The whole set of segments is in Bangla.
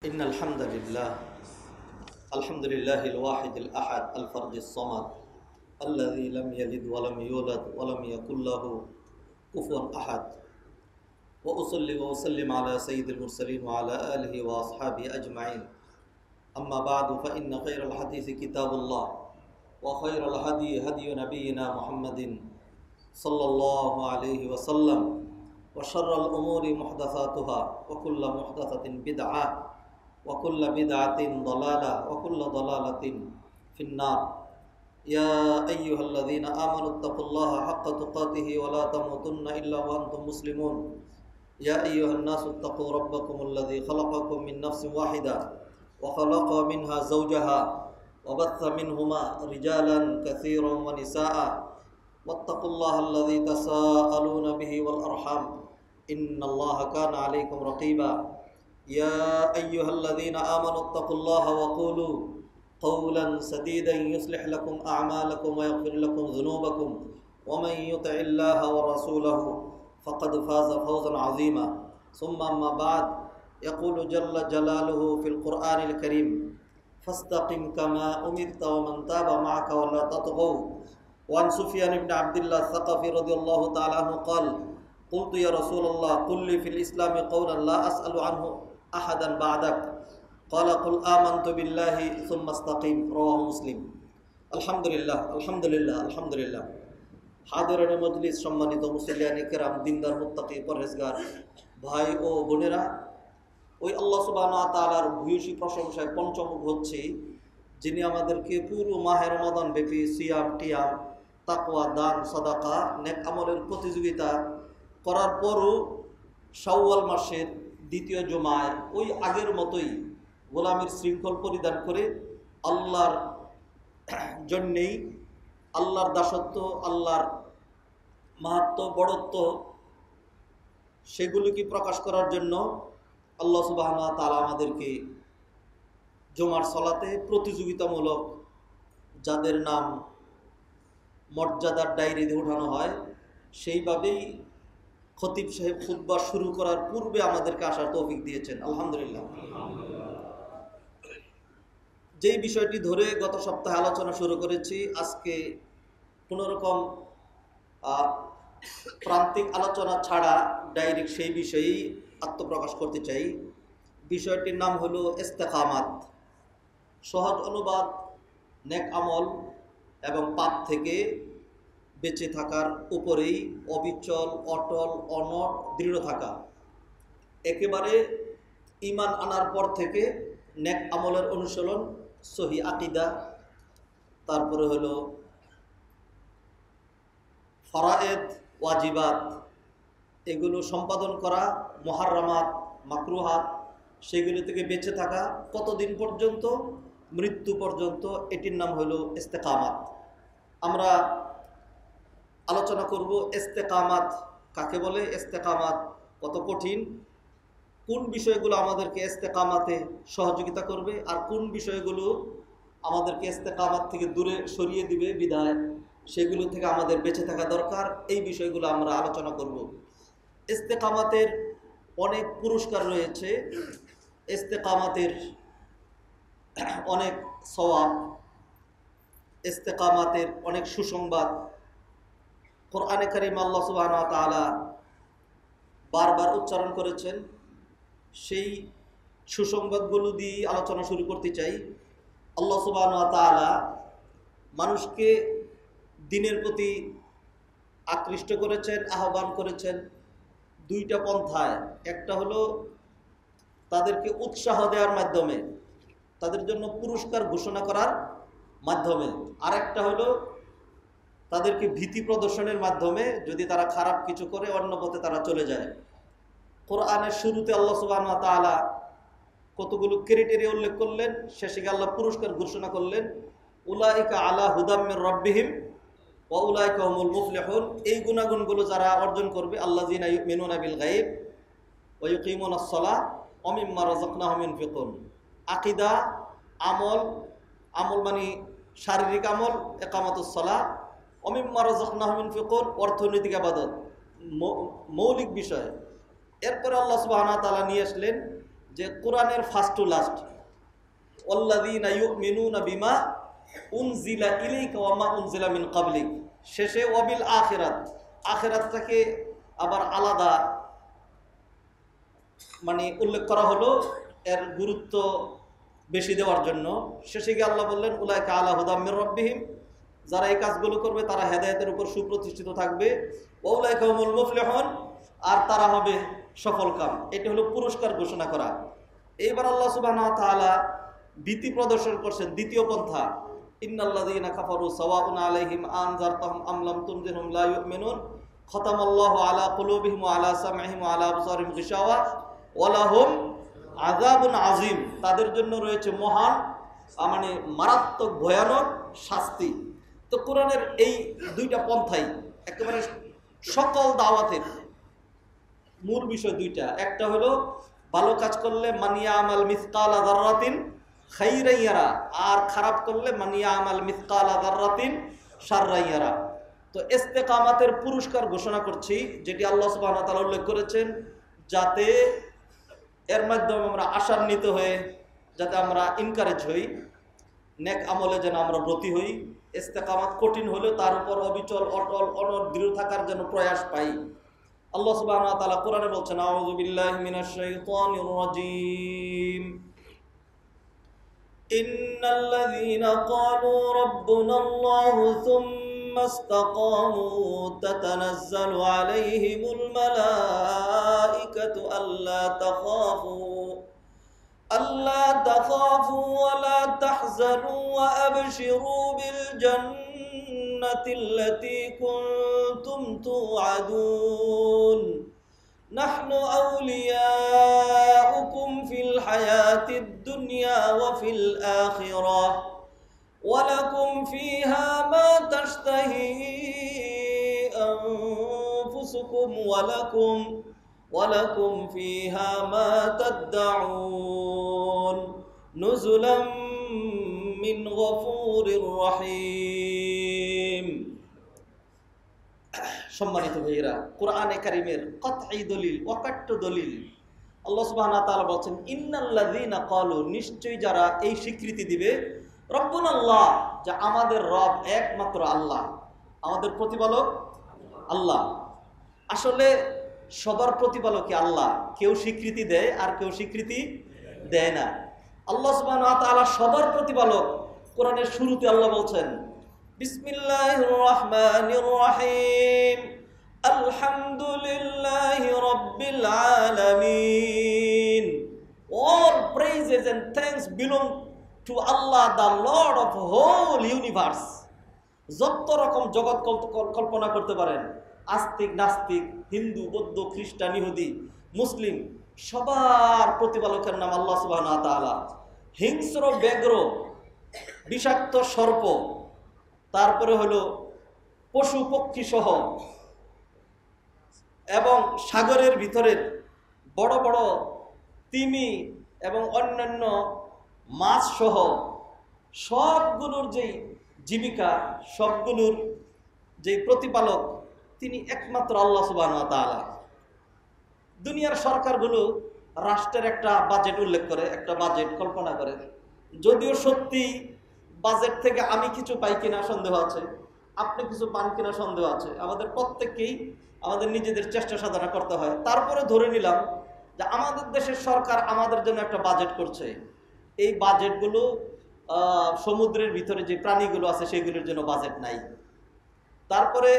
إن الحمد لله الواحد الأحد الفرد الصمد الذي لم يلد ولم يولد ولم يكن له كفوا أحد وأصلي وأسلم على سيد المرسلين وعلى آله وأصحابه أجمعين أما بعد فإن خير الحديث كتاب الله وخير الهدي هدي نبينا محمد صلى الله عليه وسلم وشر الأمور محدثاتها وكل محدثة بدعة وكل بدعة ضلالة وكل ضلالة في النار يا أيها الذين آمنوا اتقوا الله حق تقاته ولا تموتن إلا وأنتم مسلمون يا أيها الناس اتقوا ربكم الذي خلقكم من نفس واحدة وخلق منها زوجها وبث منهما رجالا كثيرا ونساء واتقوا الله الذي تساءلون به والأرحام إن الله كان عليكم رقيبا يا أيها الذين آمنوا اتقوا الله وقولوا قولا سديدا يصلح لكم أعمالكم ويغفر لكم ذنوبكم ومن يطع الله ورسوله فقد فاز فوزا عظيما ثم أما بعد يقول جل جلاله في القرآن الكريم فاستقم كما أمرت ومن تاب معك ولا تطغوا وعن سفيان بن عبد الله الثقفي رضي الله تعالى عنه قال قلت يا رسول الله قل لي في الإسلام قولا لا أسأل عنه أحدا بعدك قال قل آمنت بالله ثم استقيم رواه مسلم আলহামদুলিল্লাহ হাদিরানে মজলিস সম্মানিত মুসল্লিয়ানে কেরাম দিনদার মুত্তাকি পরহেজগার ভাই ও বোনেরা, ওই আল্লাহ সুবহানাহু ওয়া তাআলার ভূয়সী প্রশংসায় পঞ্চমুখ হচ্ছে, যিনি আমাদেরকে পুরো মাহে রমাদান ব্যাপী সিয়াম কিয়াম তাকওয়া দান সাদাকা নেক আমলের প্রতিযোগিতা করার পরও শাওয়াল মাসের দ্বিতীয় জুমায় ওই আগের মতোই গোলামের শৃঙ্খল পরিধান করে আল্লাহর জন্যেই আল্লাহর দাসত্ব, আল্লাহর মাহাত্ম্য বড়ত্ব সেগুলিকে প্রকাশ করার জন্য আল্লাহ সুবহানাহু ওয়া তাআলা আমাদেরকে জুমার সালাতে প্রতিযোগিতামূলক যাদের নাম মর্যাদার ডায়েরিতে ওঠানো হয় সেইভাবেই খতিব সাহেব খুতবা শুরু করার পূর্বে আমাদেরকে আসার তৌফিক দিয়েছেন, আলহামদুলিল্লাহ। যেই বিষয়টি ধরে গত সপ্তাহে আলোচনা শুরু করেছি, আজকে কোনোরকম প্রান্তিক আলোচনা ছাড়া ডাইরেক্ট সেই বিষয়েই আত্মপ্রকাশ করতে চাই। বিষয়টির নাম হলো ইস্তেকামাত। সহজ অনুবাদ নেক আমল এবং পাপ থেকে বেঁচে থাকার উপরেই অবিচল, অটল, অনড়, দৃঢ় থাকা। একেবারে ঈমান আনার পর থেকে নেক আমলের অনুসরণ, সহি আকিদা, তারপরে হলো ফরায়েদ ওয়াজিবাত, এগুলো সম্পাদন করা, মুহাররামাত মাকরুহাত সেগুলো থেকে বেঁচে থাকা কতদিন পর্যন্ত? মৃত্যু পর্যন্ত। এটির নাম হলো ইস্তেকামাত। আমরা আলোচনা করব ইস্তেকামাত কাকে বলে, ইস্তেকামাত কত কঠিন, কোন বিষয়গুলো আমাদেরকে ইস্তেকামাতে সহযোগিতা করবে আর কোন বিষয়গুলো আমাদেরকে ইস্তেকামাত থেকে দূরে সরিয়ে দিবে, বিদায় সেগুলো থেকে আমাদের বেঁচে থাকা দরকার। এই বিষয়গুলো আমরা আলোচনা করব। ইস্তেকামাতের অনেক পুরস্কার রয়েছে, ইস্তেকামাতের অনেক সওয়াব, ইস্তেকামাতের অনেক সুসংবাদ। কোরআনে কারীম আল্লাহ সুবহানাহু ওয়া তাআলা বারবার উচ্চারণ করেছেন। সেই সুসংবাদগুলো দিয়ে আলোচনা শুরু করতে চাই। আল্লাহ সুবহানাহু ওয়া তাআলা মানুষকে দ্বীনের প্রতি আকৃষ্ট করেছেন, আহ্বান করেছেন দুইটা পন্থায়। একটা হলো তাদেরকে উৎসাহ দেওয়ার মাধ্যমে, তাদের জন্য পুরস্কার ঘোষণা করার মাধ্যমে, আর একটা হলো তাদেরকে ভীতি প্রদর্শনের মাধ্যমে, যদি তারা খারাপ কিছু করে অন্য পথে তারা চলে যায়। কোরআনের শুরুতে আল্লাহ সুবহানাহু ওয়া তাআলা কতগুলো ক্রাইটেরিয়া উল্লেখ করলেন, শেষে আল্লাহ পুরস্কার ঘোষণা করলেন, উলাইকা আলা হুদাম মির রাব্বিহিম ওয়া উলাইকা হুমুল মুফলিহুন। এই গুণাগুণগুলো যারা অর্জন করবে, আল্লাযিনা ইউমিনুনা বিল গায়ব ওয়া ইউকিমুনাস সালাহ ওয়া মিম্মা রাযাকনাহুম ইউনফিকুন। আকীদা, আমল, আমল মানে শারীরিক আমল, ইকামাতুস সালাহ, ওয়া মিম্মা রাযাকনাহুম ইউনফিকুন অর্থনৈতিক ইবাদত, মৌলিক বিষয়। এরপরে আল্লাহ সুবহানাহু ওয়া তাআলা নিয়ে আসলেন যে কোরআনের ফার্স্ট টু লাস্ট, ওয়াল্লাযীনা ইউমিনুনা বিমা উনজিলা ইলাইকা ওয়া মা উনজিলা মিন ক্বাবলিক, শেষে ওয়াবিল আখিরাত, আখিরাতটাকে আবার আলাদা মানে উল্লেখ করা হলো এর গুরুত্ব বেশি দেওয়ার জন্য। শেষে গিয়ে আল্লাহ বললেন উলাইকা আলা হুদাম মির রাব্বিহিম, যারা এই কাজগুলো করবে তারা হেদায়েতের উপর সুপ্রতিষ্ঠিত থাকবে। ওয়া উলাইকা হুমুল মুফলিহুন, আর তারা হবে সফলকাম। এটা হলো পুরস্কার ঘোষণা করা। এইবার আল্লাহ সুবহানাহু ওয়া তাআলা ভীতি প্রদর্শন করছেন দ্বিতীয় পন্থা, ইন্নাল্লাযীনা কাফারু সাওয়াউন আলাইহিম আনজারতাহুম আম লাম তুনজিরহুম লা ইউমিনুন খতামাল্লাহু আলা কুলুবিহিম ওয়া আলা সামঈহিম ওয়া আলা আবসারিহিম গিশাওয়া ওয়া লাহুম আযাবুন আযীম, তাদের জন্য রয়েছে মহান মানে মারাত্মক ভয়ানক শাস্তি। তো কোরআনের এই দুইটা পন্থাই একেবারে সকল দাওয়াতের মূল বিষয় দুইটা। একটা হলো ভালো কাজ করলে মানিয়া আমাল মিসকালা যাররাতিন খাইরান ইয়ারা, আর খারাপ করলে মানিয়া আমাল মিসকালা যাররাতিন শাররান ইয়ারা। তো ইস্তেকামাতের পুরস্কার ঘোষণা করছি, যেটি আল্লাহ সুবহানাহু ওয়া তাআলা উল্লেখ করেছেন, যাতে এর মাধ্যমে আমরা আশান্বিত হয়ে যাতে আমরা ইনকারেজ হই, নেক আমলে যেন আমরা ব্রতী হই। ইস্তেকামাত কঠিন হলেও তার উপর অবিচল অটল অনড় দৃঢ় থাকার জন্য প্রয়াস পাই। আল্লাহ সুবহানাহু ওয়া তাআলা কোরআনে বলছেন, আউযু বিল্লাহি মিনাশ শাইতানির রাজীম, ইন্নাল্লাযীনা ক্বালু রাব্বুনাল্লাহু সুম্মা ইসতাকামু তাতানাজ্জালু আলাইহিমুল মালাঈকাতু আল্লা তাখাফু ওয়া লা তাহজানু ওয়া আবশিরু বিল জান্নাতিল্লাতী কুনতুম তুআদুন নাহনু আউলিয়াউকুম ফিল হায়াতিদ দুনিয়া ওয়া ফিল আখিরাহ ওয়া লাকুম ফীহা মা তাশতাহি আনফুসুকুম ওয়ালাকুম ফীহা মা তাদদাউন নুজুলাম মিন গফুরির রহিম। সম্মানিত ভাইয়েরা, কোরআনে কারীমের কতঈ দলিল, অকাট্য দলিল। আল্লাহ সুবহানাহু ওয়া তাআলা বলেন, ইন্নাল্লাযীনা ক্বালু, নিশ্চয়ই যারা এই স্বীকৃতি দিবে, রব্বুনাল্লাহ, যে আমাদের রব একমাত্র আল্লাহ, আমাদের প্রতিপালক আল্লাহ। আসলে সবার প্রতিপালকই আল্লাহ, কেউ স্বীকৃতি দেয় আর কেউ স্বীকৃতি দেয় না। আল্লাহ সুবহানাহু ওয়া তাআলা সবার প্রতিপালক। কোরআনের শুরুতে আল্লাহ বলছেন, বিসমিল্লাহির রহমানির রহিম, আলহামদুলিল্লাহি রাব্বিল আলামিন। All praises and thanks belong to Allah, the Lord of whole universe. যত রকম জগৎ কল্পনা করতে পারেন, আস্তিক নাস্তিক, হিন্দু বৌদ্ধ খ্রিস্টান ইহুদি মুসলিম, সবার প্রতিপালকের নাম আল্লাহ সুবহানাহু ওয়া তাআলা। হিংস্র ব্যাঘ্র, বিষাক্ত সর্প, তারপরে হলো পশু পক্ষী সহ এবং সাগরের ভিতরের বড় বড় তিমি এবং অন্যান্য মাছ সহ সবগুলোর যেই জীবিকা, সবগুলোর যেই প্রতিপালক, তিনি একমাত্র আল্লাহ সুবহানাহু ওয়া তাআলা। দুনিয়ার সরকারগুলো রাষ্ট্রের একটা বাজেট উল্লেখ করে, একটা বাজেট কল্পনা করে, যদিও সত্যি বাজেট থেকে আমি কিছু পাই কিনা সন্দেহ আছে, আপনি কিছু পান কিনা সন্দেহ আছে। আমাদের প্রত্যেককেই আমাদের নিজেদের চেষ্টা সাধনা করতে হয়। তারপরে ধরে নিলাম যে আমাদের দেশের সরকার আমাদের জন্য একটা বাজেট করছে। এই বাজেটগুলো সমুদ্রের ভিতরে যে প্রাণীগুলো আছে সেগুলোর জন্য বাজেট নাই। তারপরে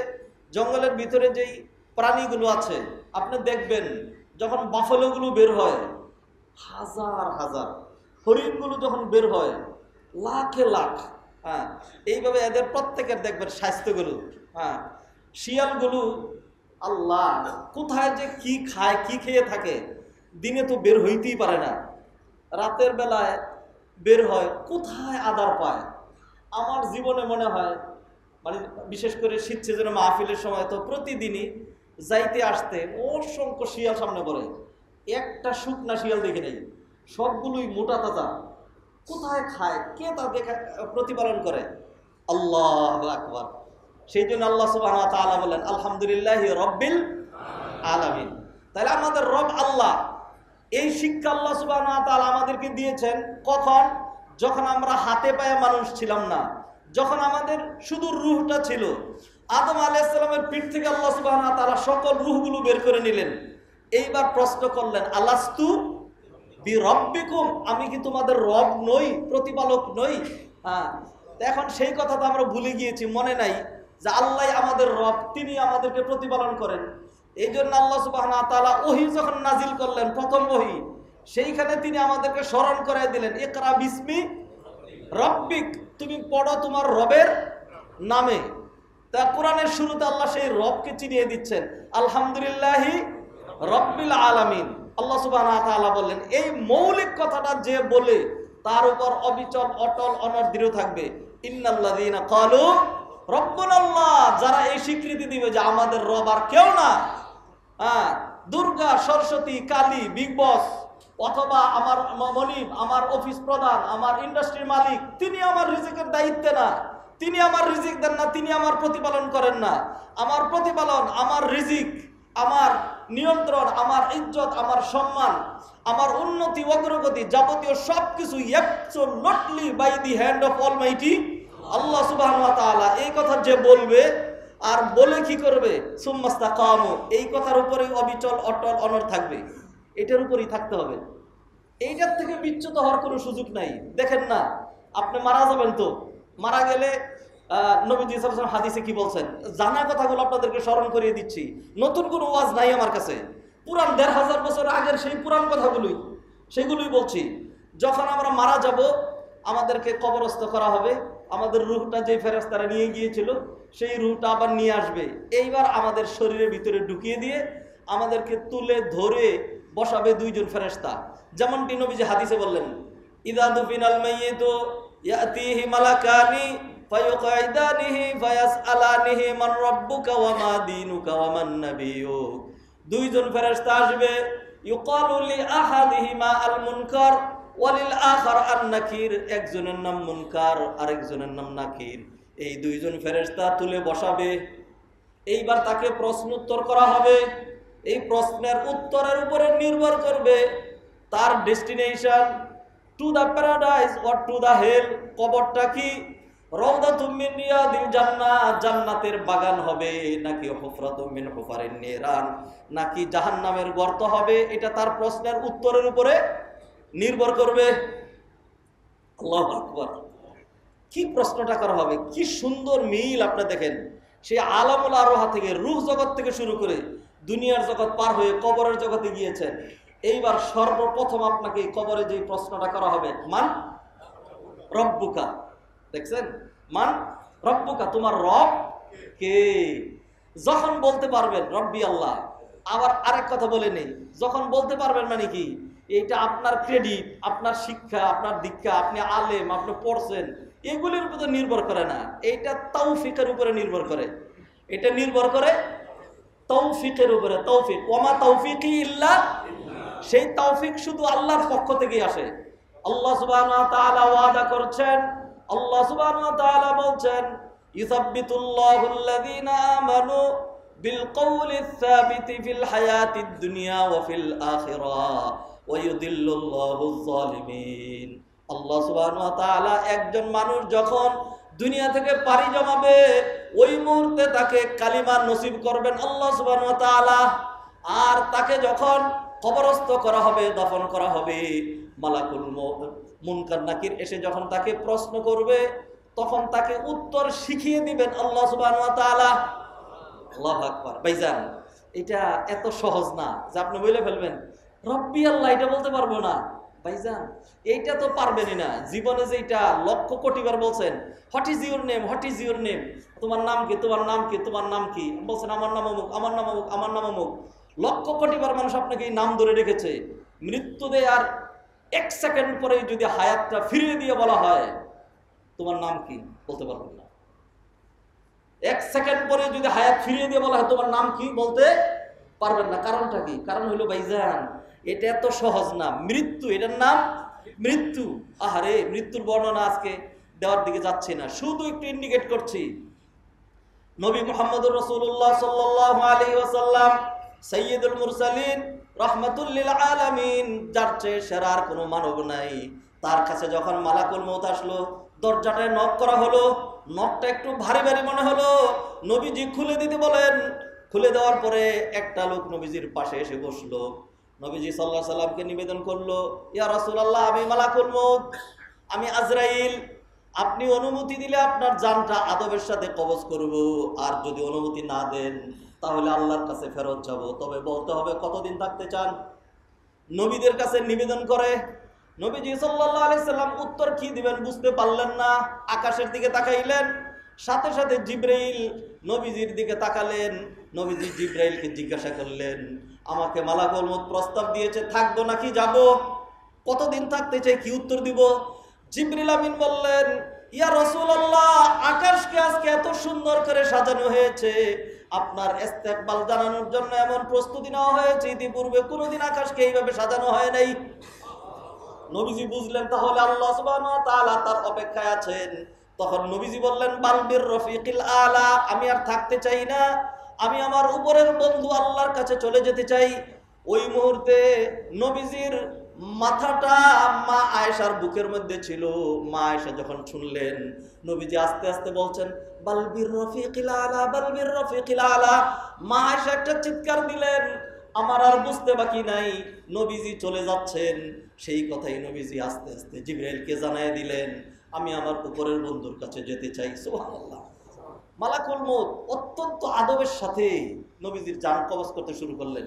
জঙ্গলের ভিতরে যেই প্রাণীগুলো আছে, আপনি দেখবেন যখন বাফেলোগুলো বের হয়, হাজার হাজার, হরিণগুলো যখন বের হয় লাখে লাখ। হ্যাঁ, এইভাবে এদের প্রত্যেকের দেখবেন স্বাস্থ্যগুলো। হ্যাঁ, শিয়ালগুলো আল্লাহ কোথায় যে কি খায়, কি খেয়ে থাকে, দিনে তো বের হইতেই পারে না, রাতের বেলায় বের হয়, কোথায় আদার পায়। আমার জীবনে মনে হয় মানে বিশেষ করে শীত সিজনে মাহফিলের সময় তো প্রতিদিনই যাইতে আসতে অসংখ্য শিয়াল সামনে পড়ে, একটা শুকনা শিয়াল দেখে নেই, সবগুলোই মোটা তাজা। কোথায় খায়, কে তা দেখা প্রতিপালন করে? আল্লাহু আকবার। সেই জন্য আল্লাহ সুবহানাহু ওয়া তাআলা বলেন, আলহামদুলিল্লাহি রাব্বিল আলামিন। তাহলে আমাদের রব আল্লাহ, এই শিক্ষা আল্লাহ সুবহানাহু ওয়া তাআলা আমাদেরকে দিয়েছেন কখন? যখন আমরা হাতে পায়ে মানুষ ছিলাম না, যখন আমাদের শুধু রূহটা ছিল। আদম আলাইহিস সালামের পিঠ থেকে আল্লাহ সুবহানাহু ওয়া তাআলা সকল রূহগুলো বের করে নিলেন। এইবার প্রশ্ন করলেন, আলাস্তু বিরব্বিকুম, আমি কি তোমাদের রব নই, প্রতিপালক নই? হ্যাঁ, এখন সেই কথা তো আমরা ভুলে গিয়েছি, মনে নাই যে আল্লাহ আমাদের রব, তিনি আমাদেরকে প্রতিপালন করেন। এই জন্য আল্লাহ সুবহানাহু ওয়া তাআলা ওহী যখন নাজিল করলেন, প্রথম ওহী, সেইখানে তিনি আমাদেরকে স্মরণ করাই দিলেন, ইকরা বিসমি রব্বিক, তুমি পড়ো তোমার রবের নামে। তা কোরআনের শুরুতে আল্লাহ সেই রবকে চিনিয়ে দিচ্ছেন, আলহামদুলিল্লাহি রব্বিল আলামিন। আল্লাহ সুবহানাহু ওয়া তাআলা বললেন, এই মৌলিক কথাটা যে বলে তার উপর অবিচল অটল অনড় দৃঢ় থাকবে, ইন্নাল্লাযীনা ক্বালু রব্বুনাল্লাহ, যারা এই স্বীকৃতি দিবে যে আমাদের রব আর কেউ না, হ্যাঁ, দুর্গা, সরস্বতী, কালী, বিগ বস, অথবা আমার মনিব, আমার অফিস প্রধান, আমার ইন্ডাস্ট্রির মালিক, তিনি আমার রিজিকের দায়িত্বে না, তিনি আমার রিজিক দেন না, তিনি আমার প্রতিপালন করেন না। আমার প্রতিপালন, আমার রিজিক, আমার নিয়ন্ত্রণ, আমার ইজ্জত, আমার সম্মান, আমার উন্নতি, অগ্রগতি, যাবতীয় সবকিছু absolutely by the hand of almighty Allah সুবহানাহু ওয়া তাআলা। এই কথা যে বলবে আর বলে কি করবে, সুম্মাস্তাকামু, এই কথার উপরে অবিচল অটল অনড় থাকবে, এটার উপরেই থাকতে হবে। এইটার থেকে বিচ্যুত হওয়ার কোনো সুযোগ নাই। দেখেন না, আপনি মারা যাবেন, তো মারা গেলে নবীজি সাল্লাল্লাহু আলাইহি ওয়াসাল্লাম হাদিসে কি বলছেন, জানা কথাগুলো আপনাদেরকে স্মরণ করিয়ে দিচ্ছি, নতুন কোনো ওয়াজ নাই আমার কাছে, পুরান ১৫০০ বছর আগের সেই পুরান কথাগুলোই, সেগুলোই বলছি। যখন আমরা মারা যাব, আমাদেরকে কবরস্থ করা হবে, আমাদের রূহটা যে ফেরেশতারা নিয়ে গিয়েছিল সেই রূহটা আবার নিয়ে আসবে, এইবার আমাদের শরীরের ভিতরে ঢুকিয়ে দিয়ে আমাদেরকে তুলে ধরে বসাবে দুইজন ফেরেশতা। যেমনটি নবীজি হাদিসে বললেন, ইযা দুফিনাল মাইয়িতু ইয়াতিহি মালাকানি ফায়ুকাইদানিহি ফায়াসআলানিহি মান রাব্বুকা ওয়া মা দীনুকা ওয়া মান নাবিয়্যুক। দুইজন ফেরেশতা আসবে, ইউকালু লি আহাদিহিমা আল মুনকার ওয়া লিল আখার আন নাকির, একজনের নাম মুনকার আরেকজনের নাম নাকির। এই দুইজন ফেরেশতা তুলে বসাবে, এইবার তাকে প্রশ্ন উত্তর করা হবে। এই প্রশ্নের উত্তরের উপরে নির্ভর করবে তার destination, to the paradise or to the hell. কবরটা কি রাউদাতুম মিন রিয়াদিল জান্নাহ, জান্নাতের বাগান হবে, নাকি হুফরাতুম মিন হুফারিন নিরান, নাকি জাহান্নামের গর্ত হবে, এটা তার প্রশ্নের উত্তরের উপরে নির্ভর করবে। আল্লাহু আকবার, কি প্রশ্নটা করা হবে, কি সুন্দর মিল। আপনি দেখেন, সেই আলামুল আরোহা থেকে, রূহ জগৎ থেকে শুরু করে দুনিয়ার জগৎ পার হয়ে কবরের জগতে গিয়েছেন। এইবার সর্বপ্রথম আপনাকে কবরে যে প্রশ্নটা করা হবে, মান রব্বুকা। দেখছেন, মান রব্বুকা, তোমার রব কে? যখন বলতে পারবেন রব্বি আল্লাহ, আবার আরেক কথা বলে নেই, যখন বলতে পারবেন মানে কি, এটা আপনার ক্রেডিট, আপনার শিক্ষা, আপনার দীক্ষা, আপনি আলেম, আপনি পড়ছেন, এগুলির উপর নির্ভর করে না, এটা তৌফিকের উপরে নির্ভর করে। এটা নির্ভর করে তৌফিকের উপরে। তৌফিক, ওয়ামা তৌফিকি ইল্লা, সেই তৌফিক শুধু আল্লাহর পক্ষ থেকে আসে। আল্লাহ সুবহানাহু ওয়া তাআলা ওয়াদা করছেন, আল্লাহ সুবহানাহু ওয়া তাআলা বলছেন, ইউসাব্বিতুল্লাহুল্লাযীনা আমানু বিল কওলিস সাবিতি ফিল হায়াতিদ দুনিয়া ওয়া ফিল আখিরাহ ওয়া ইউদিল্লুল্লাহুজ জালিমিন। আল্লাহ সুবহানাহু ওয়া তাআলা একজন মানুষ যখন দুনিয়া থেকে পাড়ি জমাবে, ওই মুহূর্তে তাকে কালিমা নসিব করবেন আল্লাহ সুবহানাহু ওয়া তাআলা। আর তাকে যখন কবরস্থ করা হবে, দফন করা হবে, মালাকুল মুনকার নাকির এসে যখন তাকে প্রশ্ন করবে, তখন তাকে উত্তর শিখিয়ে দিবেন আল্লাহ সুবহানাহু ওয়া তাআলা। আল্লাহু আকবার। ভাইজান, এটা এত সহজ না যে আপনি বলে ফেলবেন রব্বি আল্লাহ, এটা বলতে পারবো না। ভাইজান, এইটা তো পারবেনই না। জীবনে যেটা লক্ষ কোটি বার বলছেন, what is your name, what is your name, তোমার নাম কি, তোমার নাম কি, তোমার নাম কি, বলছেন আমার নাম অমুক, আমার নাম অমুক, আমার নাম অমুক। লক্ষ কোটি বার মানুষ আপনাকে এই নাম ধরে রেখেছে। মৃত্যু দেয় আর 1 সেকেন্ড পরে যদি হায়াতটা ফিরিয়ে দিয়ে বলা হয় তোমার নাম কি, বলতে পারবেন না। 1 সেকেন্ড পরে যদি হায়াত ফিরিয়ে দিয়ে বলা হয় তোমার নাম কি, বলতে পারবেন না। কারণটা কি? কারণ হইল ভাইজান, এটা এত সহজ না। মৃত্যু, এটার নাম মৃত্যু। আহারে, মৃত্যুর বর্ণনা আজকে দেওয়ার দিকে যাচ্ছে না, শুধু একটু ইন্ডিকেট করছি। নবী মুহাম্মদুর রাসূলুল্লাহ সাল্লাল্লাহু আলাইহি ওয়াসাল্লাম সাইয়্যিদুল মুরসালিন রাহমাতুল লিল আলামিন, যার চেয়ে সেরা আর কোনো মানব নাই। তার কাছে যখন মালাকুল মউত আসলো, দরজাটায় নক করা হলো, নকটা একটু ভারী ভারী মনে হলো। নবীজি খুলে দিতে বলেন। খুলে দেওয়ার পরে একটা লোক নবীজির পাশে এসে বসলো। নবীজি সাল্লাল্লাহু আলাইহি সাল্লামকে নিবেদন করলো, ইয়া রাসূলুল্লাহ, আমি মালাকুল মউত, আমি আজরাইল। আপনি অনুমতি দিলে আপনার জানটা আদবের সাথে কবজ করব, আর যদি অনুমতি না দেন তাহলে আল্লাহর কাছে ফেরত যাব। তবে বলতে হবে কতদিন থাকতে চান। নবীদের কাছে নিবেদন করে। নবীজি সাল্লাল্লাহু আলাইহি সাল্লাম উত্তর কি দিবেন বুঝতে পারলেন না। আকাশের দিকে তাকাইলেন, সাথে সাথে জিবরাইল নবীজির দিকে তাকালেন। নবীজি জিবরাইলকে জিজ্ঞাসা করলেন, আমাকে মালাকুল মউত প্রস্তাব দিয়েছে, থাকবো নাকি যাব, কতদিন থাকতে চাই, কি উত্তর দিব? জিবরিল আমিন বললেন, ইয়া রাসূলুল্লাহ, আকাশকে আজকে এত সুন্দর করে সাজানো হয়েছে, আপনার ইস্তেকবাল জানানোর জন্য এমন প্রস্তুতি নেওয়া হয়েছে, ইতিপূর্বে কোনোদিন আকাশকে এইভাবে সাজানো হয় নাই। নবীজি বুঝলেন তাহলে আল্লাহ সুবহানাহু ওয়া তাআলা তার অপেক্ষায় আছেন। তখন নবীজি বললেন, বালবির রফিকিল আলা, আমি আর থাকতে চাই না, আমি আমার উপরের বন্ধু আল্লাহর কাছে চলে যেতে চাই। ওই মুহূর্তে নবীজির মাথাটা মা আয়েশার বুকের মধ্যে ছিল। মা আয়েশা যখন শুনলেন, নবীজি আস্তে আস্তে বলছেন, বালবির রফিকিল আলা, বালবির রফিকিল আলা। মা আয়েশা একটা চিৎকার দিলেন। আমার আর বুঝতে বাকি নাই, নবীজি চলে যাচ্ছেন। সেই কথাই নবীজি আস্তে আস্তে জিবরাইলকে জানায় দিলেন, আমি আমার উপরের বন্ধুর কাছে যেতে চাই। সুবহানাল্লাহ। মালাকুল মউত অত্যন্ত আদবের সাথে নবীজির জান কবজ করতে শুরু করলেন।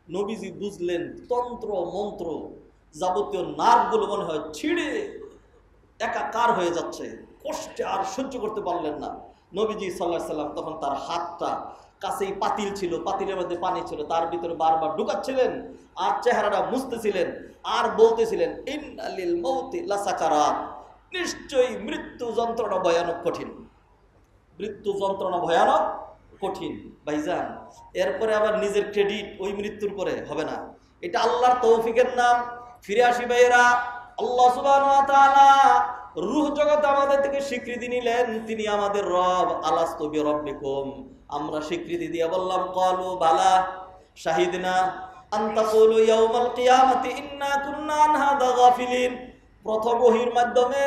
নবীজি বুঝলেন তন্ত্র মন্ত্র যাবতীয় নার্ভগুলো মনে হয় ছিঁড়ে একাকার হয়ে যাচ্ছে, কষ্টে আর সহ্য করতে পারলেন না। নবীজি সাল্লাল্লাহু আলাইহি সাল্লাম তখন তার হাতটা, কাছেই পাতিল ছিল, পাতিলের মধ্যে পানি ছিল, তার ভিতরে বারবার ঢুকাচ্ছিলেন আর চেহারাটা মুছতেছিলেন আর বলতেছিলেন, ইন্না লিল মাউতি লাসাকারাত, নিশ্চয়ই মৃত্যু যন্ত্রণা ভয়ানক কঠিন, মৃত্যু যন্ত্রণা ভয়ানক কঠিন। ভাইজান, এরপরে আবার নিজের ক্রেডিট ওই মৃত্যুর পরে হবে না, এটা আল্লাহর তৌফিকের নাম। ফিরে আসি ভাইয়েরা, আল্লাহ সুবহানাহু ওয়া তাআলা রূহ জগৎ আমাদের থেকে স্বীকৃতি নিলেন, তিনি আমাদের রব। আলাস্তু বিরাব্বিকুম, আমরা স্বীকৃতি দিয়ে বললাম, ক্বালু বালা শাহিদনা আন তাকুলু ইয়াউমাল কিয়ামাতি ইন্না কুন্না আন হাযা গাফিলিন। প্রথম ওহীর মাধ্যমে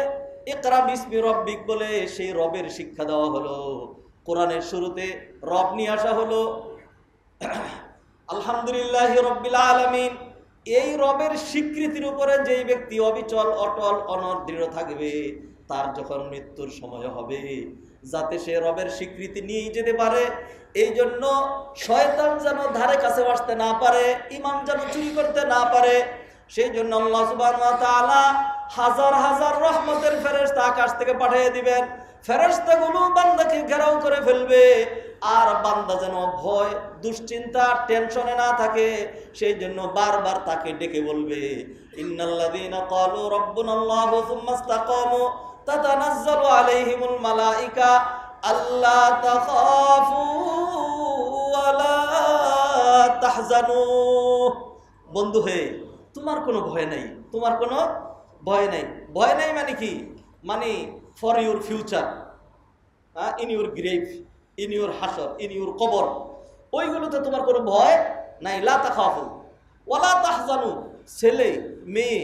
ইকরা বিসমি রাব্বিক বলে সেই রবের শিক্ষা দেওয়া হলো। কোরআনের শুরুতে রব নিয়ে আসা হলো, আলহামদুলিল্লাহি রাব্বিল আলামিন। এই রবের স্বীকৃতির উপরে যেই ব্যক্তি অবিচল অটল অনদৃঢ় থাকবে, তার যখন মৃত্যুর সময় হবে, যাতে সে রবের স্বীকৃতি নিয়ে যেতে পারে, এই জন্য শয়তান যেন ধারে কাছে আসতে না পারে, ঈমান যেন চুরি করতে না পারে, সেই জন্য আল্লাহ সুবহানাহু ওয়া তাআলা হাজার হাজার রহমতের ফেরেশতা আকাশ থেকে পাঠিয়ে দিবেন। ফেরেশতাগুলো বান্দাকে ঘেরাও করে ফেলবে, আর বান্দা যেন ভয় দুশ্চিন্তা টেনশনে না থাকে, সেই জন্য বারবার তাকে ডেকে বলবে, ইন্নাল্লাযীনা ক্বালু রাব্বুনাল্লাহু সুম্মা ইসতাকামু তাতানাজ্জালু আলাইহিমুল মালায়েকা আল্লা তাখাফু ওয়া লা তাহজানু। বন্ধু হে, তোমার কোনো ভয় নাই, তোমার কোনো ভয় নাই। ভয় নাই মানে কি? মানে for your future, in your grave, in your হাসর, ইন ইউর কবর, ওইগুলোতে তোমার কোনো ভয় নাই। লা তাখাফু ওয়ালা তাহজানু, ছেলে মেয়ে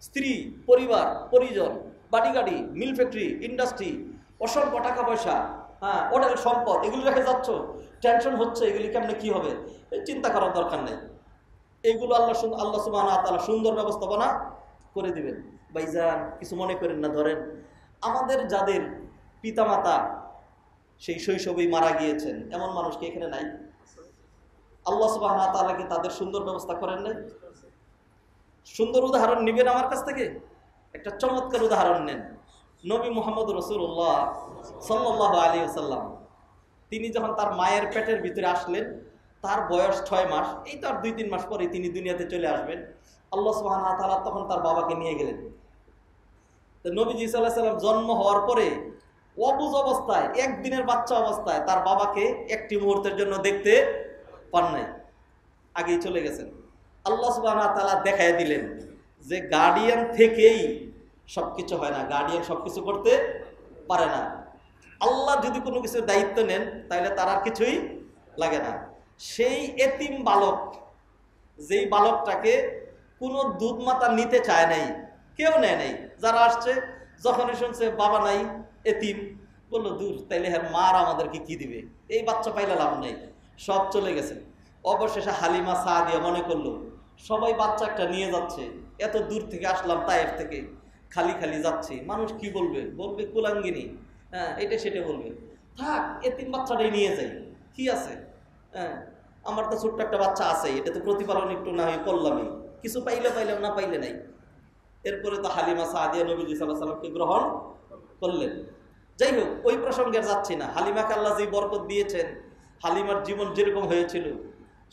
স্ত্রী পরিবার পরিজন বাড়ি গাড়ি মিল ফ্যাক্টরি ইন্ডাস্ট্রি অসংখ্য টাকা পয়সা, হোটেল সম্পদ, এগুলি রেখে যাচ্ছ, টেনশন হচ্ছে, এগুলি কেমনে কি হবে, চিন্তা করার দরকার নেই। এগুলো আল্লাহ সুবহানাহু ওয়া তাআলা সুন্দর ব্যবস্থাপনা করে দিবেন। ভাইজান, কিছু মনে করেন না, ধরেন আমাদের যাদের পিতামাতা সেই শৈশবেই মারা গিয়েছেন, এমন মানুষ কি এখানে নাই? আল্লাহ সুবহানাহু ওয়া তাআলা কি তাদের সুন্দর ব্যবস্থা করেন নাই? সুন্দর উদাহরণ নিবেন আমার কাছ থেকে, একটা চমৎকার উদাহরণ নেন। নবী মুহাম্মদ রাসূলুল্লাহ সাল্লাল্লাহু আলাইহি ওয়াসাল্লাম, তিনি যখন তার মায়ের পেটের ভিতরে আসলেন, তার বয়স 6 মাস, এই তার 2-3 মাস পরে তিনি দুনিয়াতে চলে আসবেন। আল্লাহ সুবহানাহু ওয়া তাআলা তখন তার বাবাকে নিয়ে গেলেন। তো নবীজি সাল্লাল্লাহু আলাইহি ওয়াসাল্লাম জন্ম হওয়ার পরে অবুঝ অবস্থায়, একদিনের বাচ্চা অবস্থায় তার বাবাকে একটি মুহূর্তের জন্য দেখতে পান নাই, আগেই চলে গেছেন। আল্লাহ সুবহানাহু ওয়া তাআলা দেখায় দিলেন যে গার্ডিয়ান থেকেই সবকিছু হয় না, গার্ডিয়ান সবকিছু করতে পারে না। আল্লাহ যদি কোনো কিছুর দায়িত্ব নেন তাহলে তার আর কিছুই লাগে না। সেই এতিম বালক যেই বালকটাকে কোনো দুধ মাতা নিতে চায় নাই, কেউ নেয় নাই। যারা আসছে যখনই শুনছে বাবা নাই, এতিম, বললো দূর, তাইলে হ্যাঁ মার আমাদেরকে কি দিবে, এই বাচ্চা পাইলে লাভ নাই, সব চলে গেছে। অবশেষে হালিমা সাদিয়া মনে করলো সবাই বাচ্চা একটা নিয়ে যাচ্ছে, এত দূর থেকে আসলাম তায়েফ থেকে, খালি খালি যাচ্ছি, মানুষ কি বলবে, বলবে কুলাঙ্গিনী, হ্যাঁ এটা সেটা বলবে, থাক এতিম বাচ্চাটাই নিয়ে যাই, কি আছে, হ্যাঁ আমার তো ছোট্ট একটা বাচ্চা আছে, এটা তো প্রতিপালন একটু না হয় করলামই, কিছু পাইলে পাইলাম, না পাইলে নাই। এরপরে তো হালিমা সাদিয়া নবীজি সাল্লাল্লাহু আলাইহি ওয়াসাল্লামকে গ্রহণ করলেন। যাই হোক, ওই প্রসঙ্গে যাচ্ছি না। হালিমাকে আল্লাহ যে বরকত দিয়েছেন, হালিমার জীবন যেরকম হয়েছিল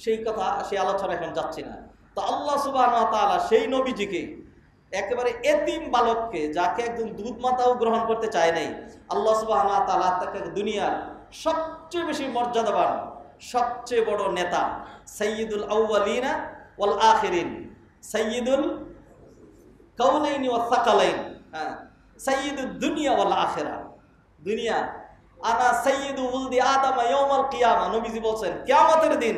সেই কথা, সেই আলোচনা এখন যাচ্ছি না। তো আল্লাহ সুবহানাহু ওয়া তাআলা সেই নবীজিকে, একেবারে এতিম বালককে, যাকে একজন দুধ মাতাও গ্রহণ করতে চায় নাই, আল্লাহ সুবহানাহু ওয়া তাআলা তাকে দুনিয়ার সবচেয়ে বেশি মর্যাদাবান, সবচেয়ে বড় নেতা, সাইয়্যিদুল আউয়ালিনা ওয়াল আখিরিন, সাইয়্যিদুল কাউনাইনি ওয়াস সাকালাইন, হ্যাঁ সাইয়্যিদুদ দুনিয়া ওয়াল আখিরা, দুনিয়া আনা সাইয়্যিদু উলদি আদম ইয়াউমাল কিয়ামা, নবীজি বলেন কিয়ামতের দিন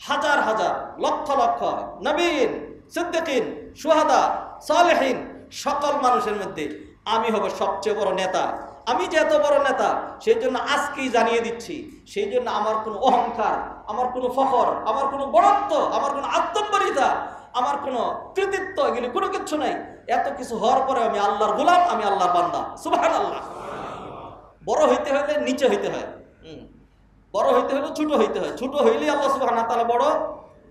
হাজার হাজার লক্ষ লক্ষ নবীন, সিদ্দিকিন, শুহাদা, সালেহিন, সকল মানুষের মধ্যে আমি হব সবচেয়ে বড় নেতা। আমি যে এত বড় নেতা, সেই জন্য আজকেই জানিয়ে দিচ্ছি, সেই জন্য আমার কোনো অহংকার, আমার কোনো ফখর, আমার কোনো বড়ত্ব, আমার কোনো আত্মম্বরিতা, আমার কোনো কৃতিত্ব, এগুলি কোনো কিছু নাই। এত কিছু হওয়ার পরে আমি আল্লাহর গোলাম, আমি আল্লাহর বান্দা। সুবহানাল্লাহ। বড় হইতে হলে নিচে হইতে হয়, বড় হইতে হলে ছোট হইতে হয়, ছোট হইলেই আল্লাহ সুবহানাহু ওয়া তাআলা বড়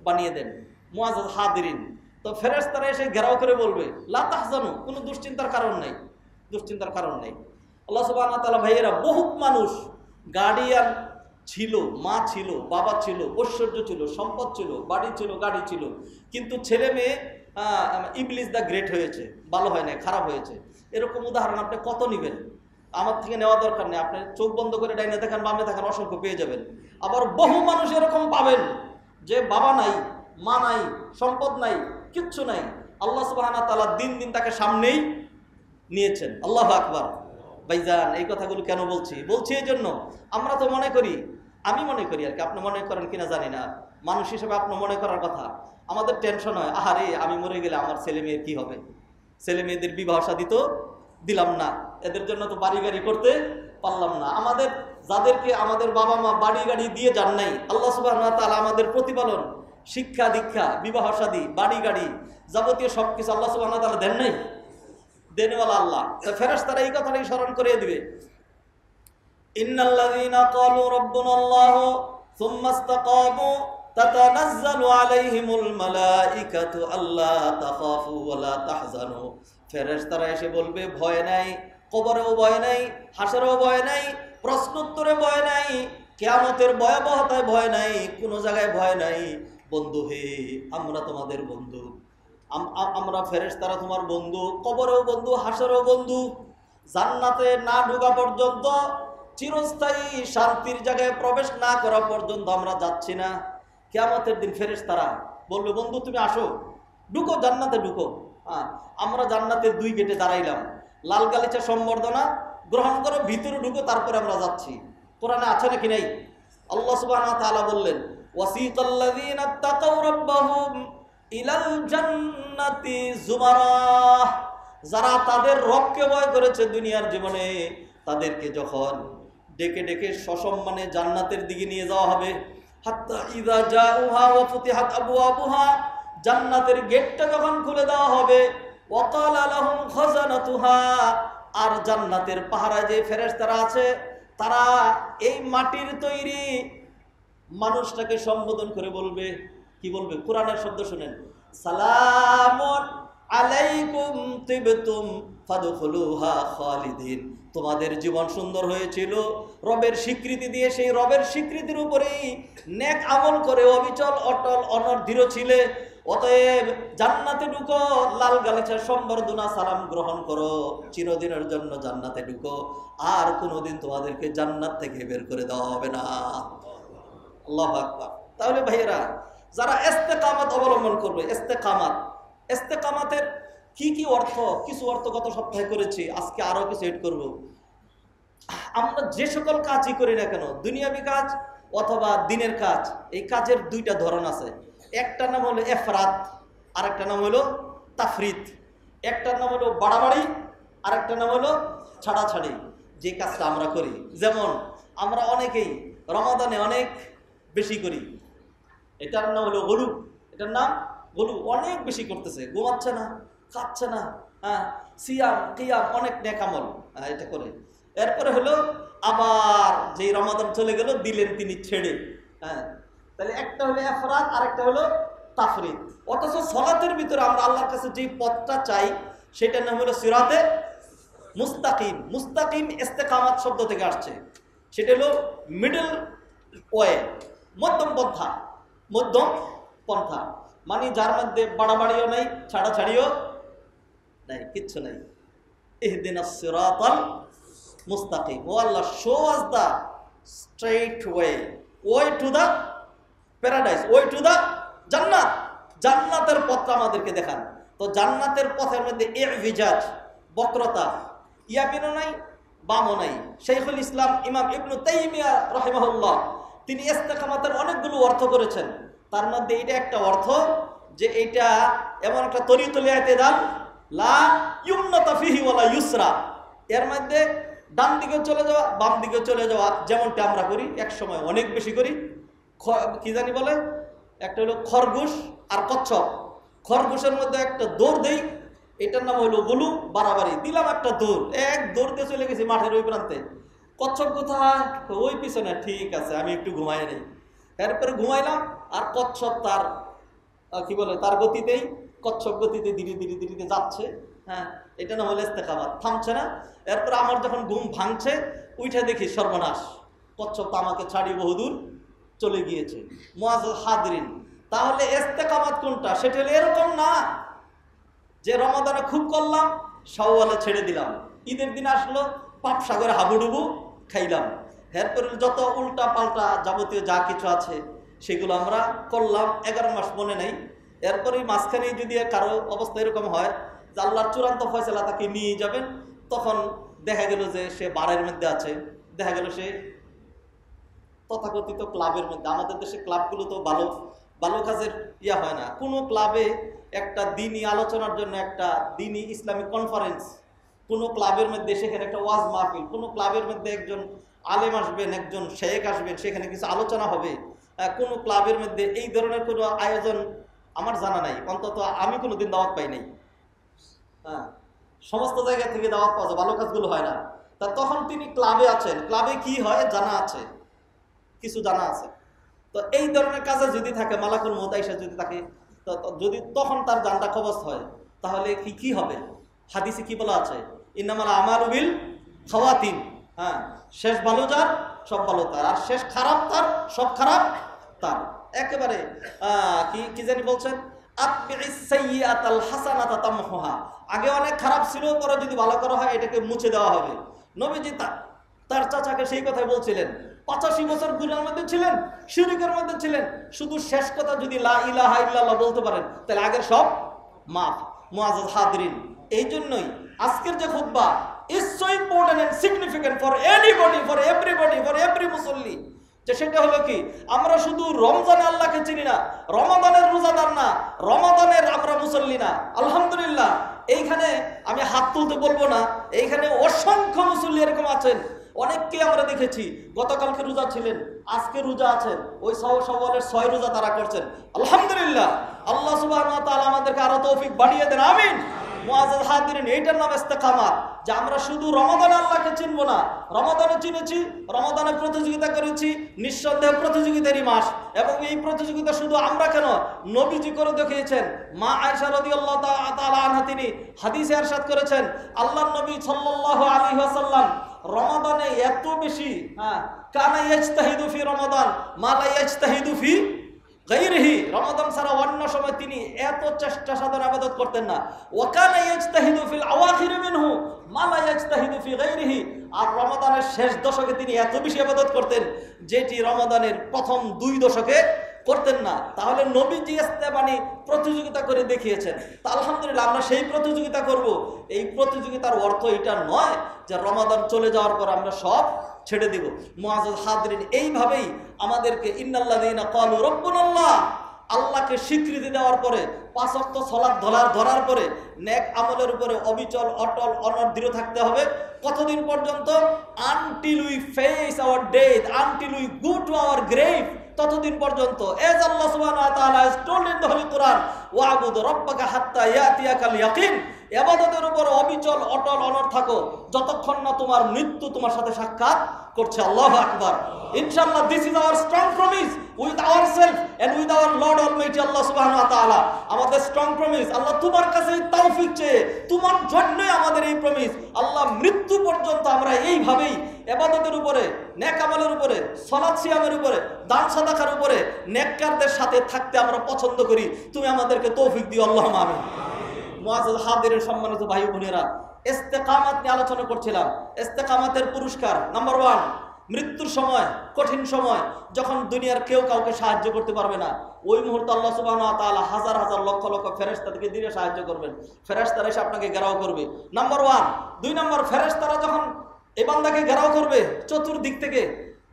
বানিয়ে দেন। মুআজ্জাজ হাদিরিন, তো ফেরেশতারা এসে ঘেরাও করে বলবে লা তাহজানু, কোনো দুশ্চিন্তার কারণ নাই, দুশ্চিন্তার কারণ নাই। আল্লাহ সুবহানাহু ওয়া তাআলা, ভাইয়েরা, বহুত মানুষ গার্ডিয়ান ছিল, মা ছিল, বাবা ছিল, ঐশ্বর্য ছিল, সম্পদ ছিল, বাড়ি ছিল, গাড়ি ছিল, কিন্তু ছেলে মেয়ে ইবলিস দা গ্রেট হয়েছে, ভালো হয় না, খারাপ হয়েছে। এরকম উদাহরণ আপনি কত নেবেন, আমার থেকে নেওয়া দরকার নেই, আপনি চোখ বন্ধ করে ডাইনে দেখেন, বামে দেখেন, অসংখ্য পেয়ে যাবেন। আবার বহু মানুষ এরকম পাবেন যে বাবা নাই, মা নাই, সম্পদ নাই, কিচ্ছু নাই, আল্লাহ সুবহানাহু ওয়া তাআলা দিন দিন তাকে সামনেই নিয়েছেন। আল্লাহু আকবার। ভাইজান, এই কথাগুলো কেন বলছি? বলছি এই জন্য, আমরা তো মনে করি, আমি মনে করি আর কি, আপনি মনে করেন কিনা জানি না, মানুষ হিসেবে আপনি মনে করার কথা, আমাদের টেনশন হয়, আহারে আমি মরে গেলে আমার ছেলে মেয়ের কি হবে, ছেলে মেয়েদের বিবাহ শাদী তো দিলাম না, এদের জন্য তো বাড়ি গাড়ি করতে পারলাম না। আমাদের যাদেরকে আমাদের বাবা মা বাড়ি গাড়ি দিয়ে যান নাই, আল্লাহ সুবহানাহু ওয়া তাআলা আমাদের প্রতিপালন, শিক্ষা দীক্ষা, বিবাহ শাদী, বাড়ি গাড়ি, যাবতীয় সবকিছু আল্লাহ সুবহানাহু ওয়া তাআলা দেন নাই? দেনওয়ালা আল্লাহ। ফেরেশতারা এই কথাটাই স্মরণ করিয়ে দিবে, ইন্নাল্লাযীনা ক্বালু রাব্বুনাল্লাহু সুম্মা ইসতাকামু তাতানাজ্জালু আলাইহিমুল মালাইকাতু আল্লা তাখাফু ওয়া লা তাহজানু। ফেরেশতারা এসে বলবে ভয় নাই, কবরেও ভয় নাই, হাসরেও ভয় নাই, প্রশ্নোত্তরে ভয় নাই, কিয়ামতের ভয়াবহতায় ভয় নাই, কোনো জায়গায় ভয় নাই। বন্ধু হে, আমরা তোমাদের বন্ধু, আমরা ফেরেশতারা তোমার বন্ধু, কবরেও বন্ধু, হাসরেও বন্ধু। জান্নাতে না ঢোকা পর্যন্ত, চিরস্থায়ী শান্তির জায়গায় প্রবেশ না করা পর্যন্ত আমরা যাচ্ছি না। কিয়ামতের দিন ফেরেশতারা বলবে বন্ধু তুমি আসো, ঢুকো, জান্নাতে ঢুকো। আমরা জান্নাতের দুই গেটে দাঁড়াইলাম, লাল গালিচা সম্বর্ধনা গ্রহণ করো, ভিতরে ঢুকো, তারপরে আমরা যাচ্ছি। কোরআনে আছে নাকি নাই? আল্লাহ সুবহানাহু ওয়া তাআলা বললেন ওয়াসিকাল্লাযীনা তাকাউ রাব্বাহুম ইলাল জান্নাতি যুমারা, যারা তাদের রবকে ভয় করেছে দুনিয়ার জীবনে, তাদেরকে যখন ডেকে ডেকে সসম্মানে জান্নাতের দিকে নিয়ে যাওয়া হবে, হাত্তা ইযা জাউহা ওয়া ফুতিহাত আবওয়াবুহা, জান্নাতের গেটটা যখন খুলে দেওয়া হবে, ওয়া ক্বালা লাহুম খাজানাতুহা, আর জান্নাতের পাহারায় যে ফেরেশতারা আছে, তারা এই মাটির তৈরি মানুষটাকে সম্বোধন করে বলবে, কি বলবে? কোরআনের শব্দ শুনেন, সালামুন আলাইকুম তিবতুম ফাদখুলুহা খালিদিন। তোমাদের জীবন সুন্দর হয়েছিল রবের স্বীকৃতি দিয়ে, সেই রবের স্বীকৃতির উপরেই নেক আমল করে অবিচল অটল অনড় দৃঢ় ছিলে, অতএব জান্নাতে ঢুকো, লাল গালিচার সম্বর্ধনা সালাম গ্রহণ করো, চিরদিনের জন্য জান্নাতে ঢুকো, আর কোনোদিন তোমাদেরকে জান্নাত থেকে বের করে দেওয়া হবে না। আল্লাহু আকবার। তাহলে ভাইয়েরা, যারা ইস্তেকামত অবলম্বন করবে, ইস্তেকামাতের কি কি অর্থ, কিছু অর্থ গত সপ্তাহে করেছি, আজকে আরো কিছু এড করব। আমরা যে সকল কাজই করি না কেন, দুনিয়াবি কাজ অথবা দিনের কাজ, এই কাজের দুইটা ধরন আছে। একটা নাম হলো এফরাত, আর একটা নাম হলো তাফরিত। একটার নাম হলো বাড়াবাড়ি, আর একটা নাম হলো ছাড়াছাড়ি। যে কাজটা আমরা করি, যেমন আমরা অনেকেই রমাদানে অনেক বেশি করি, এটার নাম হলো গলু। এটার নাম গলু, অনেক বেশি করতেছে, ঘুমাচ্ছে না, খাচ্ছে না, হ্যাঁ, সিয়াম কিয়াম অনেক নেকামল, হ্যাঁ, এটা করে। এরপরে হলো আবার যেই রমাদান চলে গেল দিলেন তিনি ছেড়ে, হ্যাঁ। তাহলে একটা হলো এফরাত, আর একটা হলো তাফরিদ। অথচ সলাতের ভিতরে আমরা আল্লাহর কাছে যে পথটা চাই সেটার নাম হলো সিরাতে মুস্তাকিম। মুস্তাকিম ইস্তেকামাত শব্দ থেকে আসছে, সেটা হলো মিডল ওয়ে, মধ্যম পন্থা। মধ্যম পন্থা মানে যার মধ্যে বাড়াবাড়িও নাই, ছাড়াছাড়িও নাই, কিচ্ছু নাই। ইহদিনাস সিরাতাল মুস্তাকিম। Oh Allah, show us the straight way, way to the paradise, way to the জান্নাত। জান্নাতের পথটা আমাদেরকে দেখান। তো জান্নাতের পথের মধ্যে ইভিজাজ, বক্রতা, ইয়ামিনও নাই, বামও নাই। শাইখুল ইসলাম ইমাম ইবনু তাইমিয়া রাহিমাহুল্লাহ তিনি ইস্তেকামাতের অনেকগুলো অর্থ করেছেন। তার মধ্যে এটা একটা অর্থ যে এটা এমন একটা তরিকুল ইতিদাল, লা ইউমনাতা ফিহি ওয়ালা ইউসরা। এর মধ্যে ডান দিকে চলে যাওয়া, বাম দিকে চলে যাওয়া, যেমনটা আমরা করি, এক সময় অনেক বেশি করি। কি জানি বলে, একটা হলো খরগোশ আর কচ্ছপ। খরগোশের মধ্যে একটা দৌড় দেই, এটার নাম হলো গুলু, বাড়াবাড়ি। দিলাম একটা দৌড়, এক দৌড় দিয়ে চলে গেছি মাঠের ওই প্রান্তে। কচ্ছপ কোথায়? ওই পিছনে। ঠিক আছে, আমি একটু ঘুমাই নেই। এরপরে ঘুমাইলাম, আর কচ্ছপ তার কি বলে, তার গতিতেই, কচ্ছপ গতিতে ধীরে ধীরে ধীরে যাচ্ছে, হ্যাঁ। এটা না হলে ইস্তেকামাত, থামছে না। এরপর আমার যখন ঘুম ভাঙছে, উঠে দেখি সর্বনাশ, কচ্ছপ তো আমাকে ছাড়িয়ে বহুদূর চলে গিয়েছে। মুআজ্জাজ হাদিরিন, তাহলে ইস্তেকামাত কোনটা? সেটা হলো এরকম না যে রমাদানে খুব করলাম, শাওয়ালে ছেড়ে দিলাম, ঈদের দিন আসলো পাপ সাগরে হাবুডুবু খাইলাম। এরপরে যত উল্টা পাল্টা যাবতীয় যা কিছু আছে সেগুলো আমরা করলাম, 11 মাস মনে নেই। এরপরে মাঝখানে যদি কারো অবস্থা এরকম হয় যে আল্লাহর চূড়ান্ত ফয়সালা তাকে নিয়ে যাবেন, তখন দেখা গেল যে সে বারের মধ্যে আছে, দেখা গেল সে তথাকথিত ক্লাবের মধ্যে। আমাদের দেশে ক্লাবগুলো তো ভালো ভালো কাজের ইয়া হয় না। কোনো ক্লাবে একটা দিনই আলোচনার জন্য একটা দিনই ইসলামিক কনফারেন্স, কোনো ক্লাবের মধ্যে সেখানে একটা ওয়াজ মাহফিল, কোনো ক্লাবের মধ্যে একজন আলেম আসবেন, একজন শেখ আসবেন, সেখানে কিছু আলোচনা হবে। কোনো ক্লাবের মধ্যে এই ধরনের কোনো আয়োজন আমার জানা নাই, অন্তত আমি কোনোদিন দাওয়াত পাই নাই। হ্যাঁ, সমস্ত জায়গা থেকে দাওয়াত পাওয়া যায়, ভালো কাজগুলো হয় না। তা তখন তিনি ক্লাবে আছেন, ক্লাবে কি হয় জানা আছে, কিছু জানা আছে। তো এই ধরনের কাজে যদি থাকে, মালাকুল মউত আইসা যদি থাকে, যদি তখন তার জানটা কবজ হয়, তাহলে কি হবে? হাদিসে কি বলা আছে? ইন্নামাল আমালু বিল খাওয়াতিন। হ্যাঁ, শেষ ভালো যার সব ভালো তার, আর শেষ খারাপ তার সব খারাপ তার। একেবারে কি জানি বলছেন, আতবিইস সাইয়্যাতাল হাসানাতা তামহুহা। আগে অনেক খারাপ ছিল, পরে যদি ভালো করা হয় এটাকে মুছে দেওয়া হবে। নবীজি তার চাচাকে সেই কথাই বলছিলেন। 85 বছর গুনার মধ্যে ছিলেন, শিরকের মধ্যে ছিলেন, শুধু শেষ কথা যদি লা ইলাহা ইল্লাল্লাহ বলতে পারেন, তাহলে আগের সব মাফ। মুআজ্জাজ হাদিরিন, এই জন্যই আজকের যে খুতবা is so important and significant for anybody, for everybody, for every মুসল্লি। যে সেটা হলো কি, আমরা শুধু রমজানে আল্লাহকে চিনি না, রমাদানের রোজাদার না, রমাদানের আমরা মুসল্লি না। আলহামদুলিল্লাহ, এইখানে আমি হাত তুলতে বলবো না, এইখানে অসংখ্য মুসল্লি এরকম আছেন। অনেককে আমরা দেখেছি গতকালকে রোজা ছিলেন, আজকে রোজা আছেন, ওই শাওয়ালের 6 রোজা তারা করছেন। আলহামদুলিল্লাহ, আল্লাহ সুবহানাহু ওয়া তাআলা আমাদেরকে আরো তৌফিক বাড়িয়ে দেন, আমিন। মুআজ্জাজ হাদিরিন, এইটার নাম ইস্তেকামাত। যে আমরা শুধু রমাদানে আল্লাহকে চিনব না, রমাদানে চিনেছি, রমাদানে প্রতিযোগিতা করেছি, নিঃসন্দেহে প্রতিযোগিতারই মাস। এবং এই প্রতিযোগিতা শুধু আমরা কেন, নবীজি করে দেখিয়েছেন। মা আয়েশা রাদিয়াল্লাহু তাআলা আনহা তিনি হাদিসে ইরশাদ করেছেন, আল্লাহর নবী সাল্লাল্লাহু আলাইহি ওয়াসাল্লাম রমাদানে এত বেশি কানা ইয়াজতাহিদু ফি রমাদান মা লা ইয়াজতাহিদু ফি গায়রিহি। রমাদান ছাড়া অন্য সময় তিনি এত চেষ্টা সাধনা ইবাদত করতেন না। ওয়া কানা ইয়াজতাহিদু ফিল আওয়াখির মিনহু মা লা ইয়াজতাহিদু ফি গায়রিহি। আর রমাদানের শেষ দশকে তিনি এত বেশি ইবাদত করতেন যেটি রমাদানের প্রথম 2 দশকে করতেন না। তাহলে নবীজি ইস্তেবানি প্রতিযোগিতা করে দেখিয়েছেন। তা আলহামদুলিল্লাহ, আমরা সেই প্রতিযোগিতা করব। এই প্রতিযোগিতার অর্থ এটা নয় যে রমাদান চলে যাওয়ার পর আমরা সব ছেড়ে দিব। মুআজ্জাজ হাদিরিন, এইভাবেই আমাদেরকে ইন্নাল্লাযীনা ক্বালু রাব্বুনাল্লাহ আল্লাহকে স্বীকৃতি দেওয়ার পরে 5 ওয়াক্ত সালাত ধরার পরে নেক আমলের উপরে অবিচল অটল অনড় দৃঢ় থাকতে হবে। কতদিন পর্যন্ত? Until we face our death, until we go to our grave, ততদিন পর্যন্ত। এজ আল্লাহ সুবহানাহু ওয়া তাআলা has told in the Holy Quran, ওয়া'বুদ রাব্বাকা হাত্তা ইয়াতিয়াকাল ইয়াকিন, ইবাদতের উপর অবিচল অটল অনড় থাকো যতক্ষণ না তোমার মৃত্যু তোমার সাথে সাক্ষাৎ করছে। আল্লাহু আকবার। ইনশাআল্লাহ this is our strong promise with ourselves and with our lord almighty Allah সুবহানাহু ওয়া তাআলা। আমাদের স্ট্রং প্রমিস, আল্লাহ তোমার কাছে তৌফিক চেয়ে, তোমার জন্যই আমাদের এই প্রমিস। আল্লাহ মৃত্যু পর্যন্ত আমরা এইভাবেই ইবাদতের উপরে, নেক আমলের উপরে, সালাত সিয়ামের উপরে, দান সাদাকার উপরে নেককারদের সাথে থাকতে আমরা পছন্দ করি। তুমি আমাদেরকে তৌফিক দিও, আল্লাহুম্মা আমিন। মুআজ্জাজ হাজিরের সম্মানিত ভাই বোনেরা, ইস্তেকামাত নিয়ে আলোচনা করছিলাম। ইস্তেকামাতের পুরস্কার নাম্বার 1, মৃত্যুর সময়, কঠিন সময়, যখন দুনিয়ার কেউ কাউকে সাহায্য করতে পারবে না, ওই মুহূর্তে আল্লাহ সুবহানাহু ওয়া তাআলা হাজার হাজার লক্ষ লক্ষ ফেরেশতাকে দিয়ে সাহায্য করবেন। ফেরেশতারা এসে আপনাকে ঘেরাও করবে, নাম্বার 1। 2 নম্বর, ফেরেশতারা যখন এই বান্দাকে ঘেরাও করবে চতুর্দিক থেকে,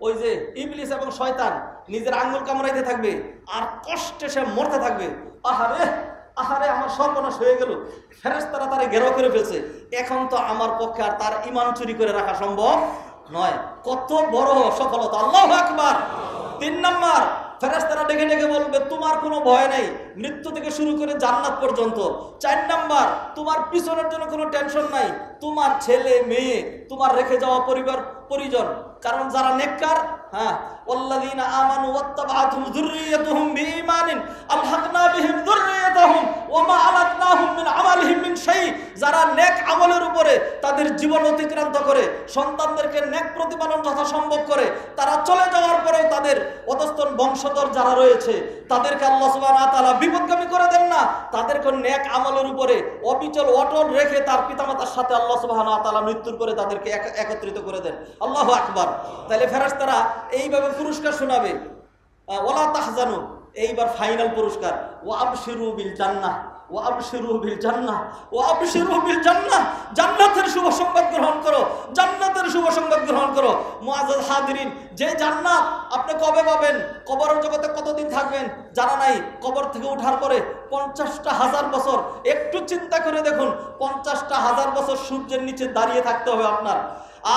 ওই যে ইবলিস এবং শয়তান নিজের আঙ্গুল কামড়াইতে থাকবে আর কষ্টে সে মরতে থাকবে। আহারে আহারে, আমার সর্বনাশ হয়ে গেল, ফেরেশতারা তারে ঘেরাও করে ফেলছে, এখন তো আমার পক্ষে আর তার ঈমান চুরি করে রাখা সম্ভব নয়। কত বড় সফলতা, আল্লাহু আকবার। 3 নম্বর, ফেরেশতারা ডেকে ডেকে বলবে তোমার কোনো ভয় নেই, মৃত্যু থেকে শুরু করে জান্নাত পর্যন্ত। 4 নম্বর, তোমার পিছনের জন্য কোনো টেনশন নাই, তোমার ছেলে মেয়ে, তোমার রেখে যাওয়া পরিবার পরিজন। কারণ যারা নেককার, হ্যাঁ, ওয়াল্লাযীনা আমানু ওয়াত্তাবাআতুহুম যুররিয়াতুহুম বিঈমানিন আলহাকনা বিহিম যুররিয়াতাহুম ওয়া মা আলাতনাহুম মিন আমালিহিম মিন শাই। যারা নেক আমলের উপরে তাদের জীবন অতিক্রান্ত করে, সন্তানদেরকে নেক প্রতিপালন যথাসম্ভব করে, তারা চলে যাওয়ার পরেও তাদের অধস্তন বংশধর যারা রয়েছে তাদেরকে আল্লাহ সুবহানাহু ওয়া তাআলা বিপদগামী করে দেন না। তাদেরকে নেক আমলের উপরে অবিচল অটল রেখে তার পিতামাতার সাথে আল্লাহ সুবহানাহু ওয়া তাআলা মৃত্যুর পরে তাদেরকে একত্রিত করে দেন। আল্লাহু আকবার। তাহলে ফেরেশতারা এইভাবে পুরস্কার শোনাবে, ওয়ালা তাহজানু, এইবার ফাইনাল পুরস্কার, ওয়া আবশিরু বিল জান্নাহ, ওয়া আবশিরু বিল জান্নাহ, ওয়া আবশিরু বিল জান্নাহ, জান্নাতের শুভ সংবাদ গ্রহণ করো, জান্নাতের শুভ সংবাদ গ্রহণ করো। মুআজ্জাজ হাজিরিন, যে জান্নাত আপনি কবে পাবেন? কবরের জগতে কতদিন থাকবেন জানা নাই। কবর থেকে ওঠার পরে 50,000 বছর, একটু চিন্তা করে দেখুন, 50,000 বছর সূর্যের নিচে দাঁড়িয়ে থাকতে হবে আপনার।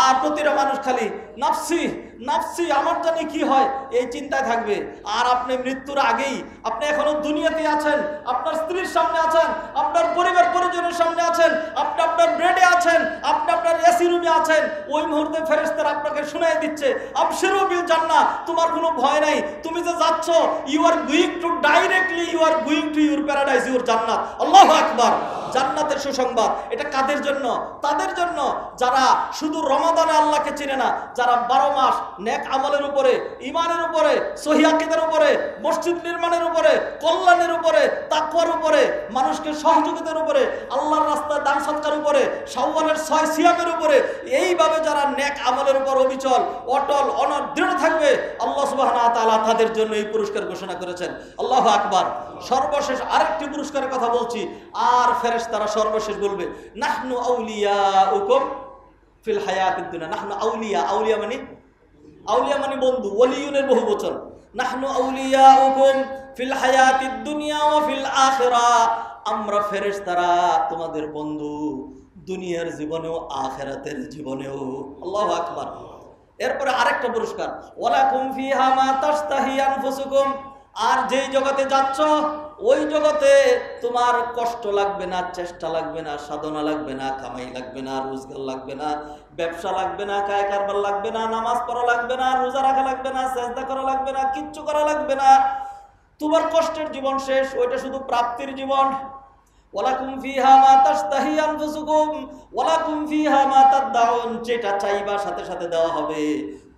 আর প্রতিটা মানুষ খালি নাফসি নাফসি, আমার জানি কি হয়, এই চিন্তায় থাকবে। আর আপনি মৃত্যুর আগেই, আপনি এখনো দুনিয়াতে আছেন, আপনার স্ত্রীর সামনে আছেন, আপনার পরিবার পরিজনের সামনে আছেন, আপনি আপনার বেডে আছেন, আপনি আপনার এসি রুমে আছেন। ওই মুহূর্তে ফেরেশতারা আপনাকে শুনাই দিচ্ছে আবশিরু বিল জান্নাহ, তোমার কোনো ভয় নাই, তুমি যে যাচ্ছ, you are going to directly, you are going to your paradise, your জান্নাত। আল্লাহু আকবার। জান্নাতের সুসংবাদ, এটা কাদের জন্য? তাদের জন্য যারা শুধু রমাদানে আল্লাহকে চিনে না, যারা 12 মাস নেক আমলের উপরে, ঈমানের উপরে, সহিহ আকীদার উপরে, মসজিদ নির্মাণের উপরে, কল্যাণের উপরে, তাকওয়ার উপরে, মানুষকে সহযোগিতার উপরে, আল্লাহর রাস্তায় দান সদকার উপরে, শাওয়ালের 6 সিয়ামের উপরে, এইভাবে যারা নেক আমলের উপর অবিচল অটল অনড় দৃঢ় থাকবে, আল্লাহ সুবহানাহু ওয়া তাআলা তাদের জন্য এই পুরস্কার ঘোষণা করেছেন। আল্লাহু আকবার। সর্বশেষ আরেকটি পুরস্কারের কথা বলছি, আর ফেরেশতারা সর্বশেষ বলবে নাহনু আউলিয়াউকুম ফিল হায়াতিদ দুনিয়া। নাহনু আউলিয়া, আউলিয়া মানে বন্ধু, ওলিয়ুনের বহু বচন। নাহনু আউলিয়াউকুম ফিল হায়াতিদ দুনিয়া ওয়া ফিল আখিরাহ, আমরা ফেরেশতারা তোমাদের বন্ধু দুনিয়ার জীবনেও আখিরাতের জীবনেও। আল্লাহু আকবার। এরপরে আরেকটা পুরস্কার, ওয়ালাকুম ফিহা মা তাশতাহি আনফুসুকুম, আর যেই জগতে যাচ্ছ ওই জগতে তোমার কষ্ট লাগবে না, চেষ্টা লাগবে না, সাধনা লাগবে না, কামাই লাগবে না, রোজগার লাগবে না, ব্যবসা লাগবে না, কায় কারবার লাগবে না, নামাজ পড়া লাগবে না, রোজা রাখা লাগবে না, সেজদা করা লাগবে না, কিচ্ছু করা লাগবে না। তোমার কষ্টের জীবন শেষ, ওইটা শুধু প্রাপ্তির জীবন। ওয়ালাকুম ফিহা মা তাশতাহি আনফুসুকুম ওয়ালাকুম ফিহা মা তাদউন, যেটা চাইবা সাথে সাথে দেওয়া হবে,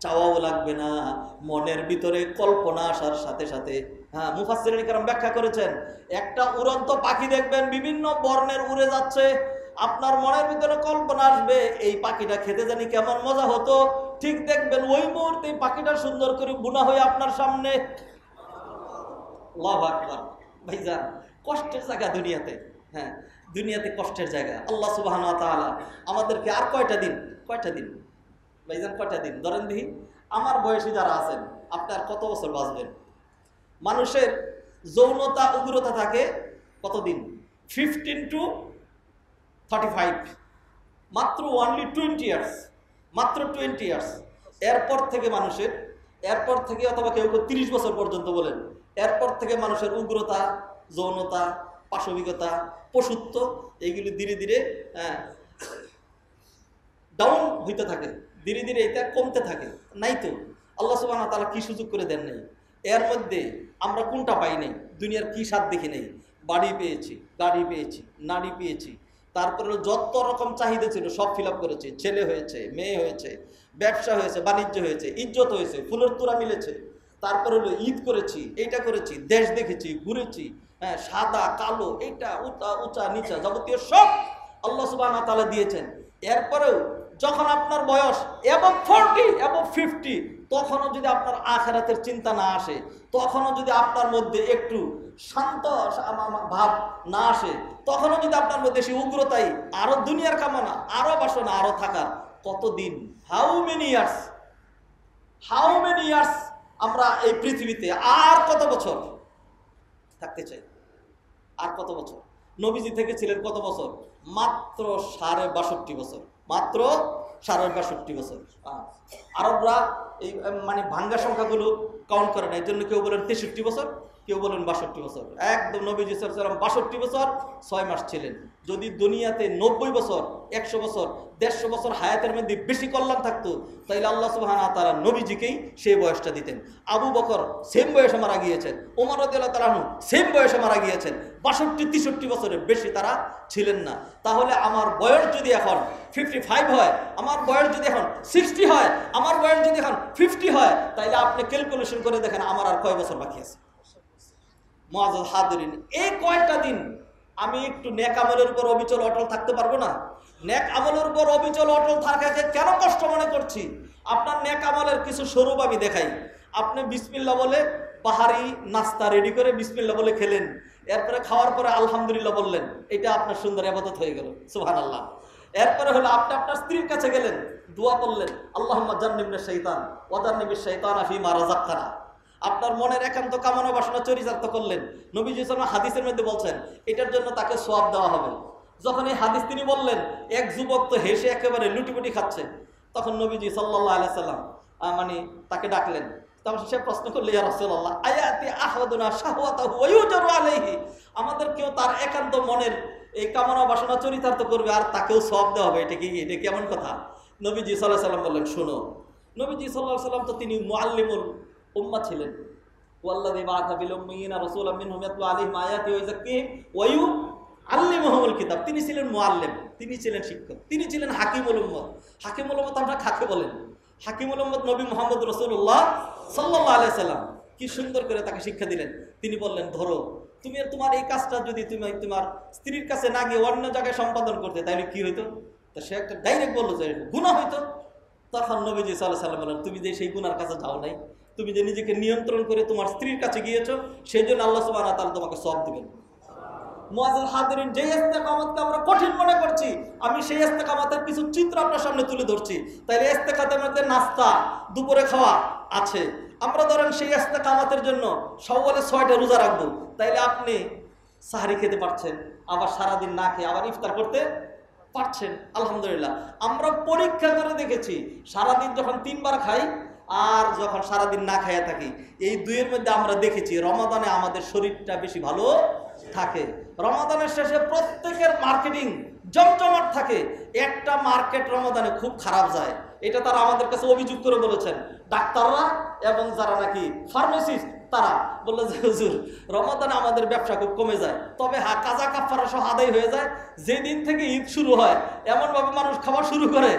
চাওয়াও লাগবে না, মনের ভিতরে কল্পনা আসার সাথে সাথে। হ্যাঁ, মুফাসসিরিন কেরাম ব্যাখ্যা করেছেন, একটা উড়ন্ত পাখি দেখবেন বিভিন্ন বর্ণের উড়ে যাচ্ছে, আপনার মনের ভিতরে কল্পনা আসবে এই পাখিটা খেতে জানি কেমন মজা হতো, ঠিক দেখবেন ওই মুহূর্তে পাখিটা সুন্দর করে বুনা হয়ে আপনার সামনে। আল্লাহু আকবার। ভাইজান, কষ্টের জায়গা দুনিয়াতে, হ্যাঁ দুনিয়াতে কষ্টের জায়গা। আল্লাহ সুবহানাহু ওয়া তাআলা আমাদেরকে আর কয়টা দিন ভাইজান, কয়টা দিন ধরেন দেখি, আমার বয়সী যারা আছেন, আপনার কত বছর বাঁচবেন? মানুষের যৌনতা উগ্রতা থাকে কতদিন? 15 to 35, মাত্র অনলি 20 ইয়ার্স, মাত্র 20 ইয়ার্স। এরপর থেকে মানুষের, এরপর থেকে অথবা কেউ কেউ 30 বছর পর্যন্ত বলেন, এরপর থেকে মানুষের উগ্রতা, যৌনতা, পাশবিকতা, পশুত্ব এইগুলি ধীরে ধীরে ডাউন হইতে থাকে, ধীরে ধীরে এটা কমতে থাকে। নাই তো আল্লাহ সুবহানাহু ওয়া তাআলা কি সুযোগ করে দেন নাই? এর মধ্যে আমরা কোনটা পাই নাই? দুনিয়ার কি স্বাদ দেখি নাই? বাড়ি পেয়েছি, গাড়ি পেয়েছি, নারী পেয়েছি, তারপরে যত রকম চাহিদা ছিল সব ফিল আপ করেছি। ছেলে হয়েছে, মেয়ে হয়েছে, ব্যবসা হয়েছে, বাণিজ্য হয়েছে, ইজ্জত হয়েছে, ফুলের তোড়া মিলেছে, তারপরে হলো ঈদ করেছি, এইটা করেছি, দেশ দেখেছি, ঘুরেছি, হ্যাঁ, সাদা কালো, এইটা উঁচা উঁচা নিচা যাবতীয় সব আল্লাহ সুবহানাহু ওয়া তাআলা দিয়েছেন। এরপরেও যখন আপনার বয়স এবং 40 এবং 50, তখনও যদি আপনার আখিরাতের চিন্তা না আসে, তখনও যদি আপনার মধ্যে একটু শান্ত ভাব না আসে, তখনও যদি আপনার মধ্যে সেই উগ্রতাই, আরো দুনিয়ার কামনা, আরো বাসনা, আরো থাকার, কতদিন, হাউ মেনি ইয়ার্স আমরা এই পৃথিবীতে আর কত বছর থাকতে চাই? আর কত বছর? নবীজি থেকে ছিলেন কত বছর? মাত্র 62 বছর, মাত্র 62 বছর। আরবরা এই মানে ভাঙ্গা সংখ্যাগুলো কাউন্ট করে না, এই জন্য কেউ বলেন 63 বছর, কেউ বলেন 62 বছর। একদম নবীজি সাল্লাল্লাহু আলাইহি ওয়াসাল্লাম 62 বছর 6 মাস ছিলেন। যদি দুনিয়াতে 90 বছর, 100 বছর, 150 বছর হায়াতের মধ্যে বেশি কল্যাণ থাকতো, তাইলে আল্লাহ সুবহানাহু ওয়া তাআলা নবীজিকেই সেই বয়সটা দিতেন। আবু বকর সেম বয়সে মারা গিয়েছেন, ওমর রাদিয়াল্লাহু তাআলা আনহু সেম বয়সে মারা গিয়েছেন, 62-63 বছরের বেশি তারা ছিলেন না। তাহলে আমার বয়স যদি এখন 55 হয়, আমার বয়স যদি এখন 60 হয়, আমার বয়স যদি এখন 50 হয়, তাইলে আপনি ক্যালকুলেশন করে দেখেন আমার আর কয় বছর বাকি আছে। মুআজ্জাজ হাদিরিন, এই কয়েকটা দিন আমি একটু নেক আমলের উপর অবিচল অটল থাকতে পারবো না? নেক আমলের উপর অবিচল অটল থাকাকে কেন কষ্ট মনে করছি? আপনার নেক আমলের কিছু স্বরূপ আমি দেখাই। আপনি বিসমিল্লাহ বলে পাহাড়ি নাস্তা রেডি করে বিসমিল্লাহ বলে খেলেন, এরপরে খাওয়ার পরে আলহামদুলিল্লাহ বললেন, এটা আপনার সুন্দর ইবাদত হয়ে গেল, সুবহানাল্লাহ। এরপরে হলো আপনি আপনার স্ত্রীর কাছে গেলেন, দোয়া করলেন, আল্লাহুম্মা জান্নিবনা শাইতান ওয়া জান্নিবিশ শাইতানা ফীমা রাযাকতানা। আপনার মনের একান্ত কামনা বাসনা চরিতার্থ করলেন। নবীজি সাল্লাল্লাহু আলাইহি ওয়াসাল্লাম হাদিসের মধ্যে বলছেন এটার জন্য তাকে সওয়াব দেওয়া হবে। যখন এই হাদিস তিনি বললেন, এক যুবক তো হেসে একেবারে লুটিপুটি খাচ্ছে। তখন নবীজি সাল্লাল্লাহু আলাইহি ওয়াসাল্লাম মানে তাকে ডাকলেন। তখন সে প্রশ্ন করল, ইয়া রাসূলুল্লাহ, আয়াতি আহাদুনা শাহওয়াতাহু ওয়া ইউজারু আলাইহি, আমাদের কেউ তার একান্ত মনের এই কামনা বাসনা চরিতার্থ করবে আর তাকেও সওয়াব দেওয়া হবে, এটা কি, এটা কেমন কথা? নবীজি সাল্লাল্লাহু আলাইহি ওয়াসাল্লাম বললেন, শোনো, নবীজি সাল্লাল্লাহু আলাইহি ওয়াসাল্লাম তো তিনি মুআল্লিমুল উম্মাহ ছিলেন। ওয়াল্লাযী বা'আথা বিল উম্মিয়িনা রাসূলাম মিনহুম ইয়াতলু আলাইহিম আয়াতিহি ওয়া ইউযাক্কিহিম ওয়া ইউআল্লিমুহুমুল কিতাব। তিনি ছিলেন মুআল্লিম, তিনি ছিলেন শিক্ষক, তিনি ছিলেন হাকিমুল উম্মাহ। হাকিমুল উম্মাহ আমরা কাকে বলেন? হাকিমুল উম্মাহ নবী মুহাম্মদ রাসূলুল্লাহ সাল্লাল্লাহু আলাইহি ওয়াসাল্লাম। কি সুন্দর করে তাকে শিক্ষা দিলেন। তিনি বললেন, ধরো তুমি তোমার এই কাজটা যদি তুমি তোমার স্ত্রীর কাছে না গিয়ে অন্য জায়গায় সম্পাদন করতে, তাহলে কি হইতো? তা সে একটা ডাইরেক্ট বললো যে গুনাহ হইতো। তখন নবীজি সাল্লাল্লাহু আলাইহি ওয়াসাল্লাম বললেন, তুমি যে সেই গুনার কাছে যাও নাই, তুমি যে নিজেকে নিয়ন্ত্রণ করে তোমার স্ত্রীর কাছে গিয়েছো, সেই জন্য আল্লাহ সুবহানাহু ওয়া তাআলা তোমাকে সওয়াব দিবেন। মুআজ্জাজ হাদিরিন, যে ইস্তেকামতকে আমরা কঠিন মনে করছি, আমি সেই ইস্তেকামতের কিছু চিত্র আপনার সামনে তুলে ধরছি। তাইলে ইস্তেকামতের মধ্যে নাস্তা, দুপুরে খাওয়া আছে। আমরা ধরেন সেই ইস্তেকামতের জন্য সওয়ালে 6টা রোজা রাখবো, তাইলে আপনি সাহরি খেতে পারছেন, আবার সারাদিন না খেয়ে আবার ইফতার করতে পারছেন, আলহামদুলিল্লাহ। আমরা পরীক্ষা করে দেখেছি, সারাদিন যখন 3 বার খাই আর যখন সারাদিন না খাইয়া থাকি, এই দুইয়ের মধ্যে আমরা দেখেছি রমাদানে আমাদের শরীরটা বেশি ভালো থাকে। রমাদানের শেষে প্রত্যেকের মার্কেটিং জমজমাট থাকে। একটা মার্কেট রমাদানে খুব খারাপ যায়, এটা তারা আমাদের কাছে অভিযোগ করে বলেছেন, ডাক্তাররা এবং যারা নাকি ফার্মাসিস্ট তারা বললো যে হুজুর রমাদানে আমাদের ব্যবসা খুব কমে যায়, তবে কাজা কাফারা সহ আদায় হয়ে যায়। যেদিন থেকে ঈদ শুরু হয় এমনভাবে মানুষ খাওয়া শুরু করে,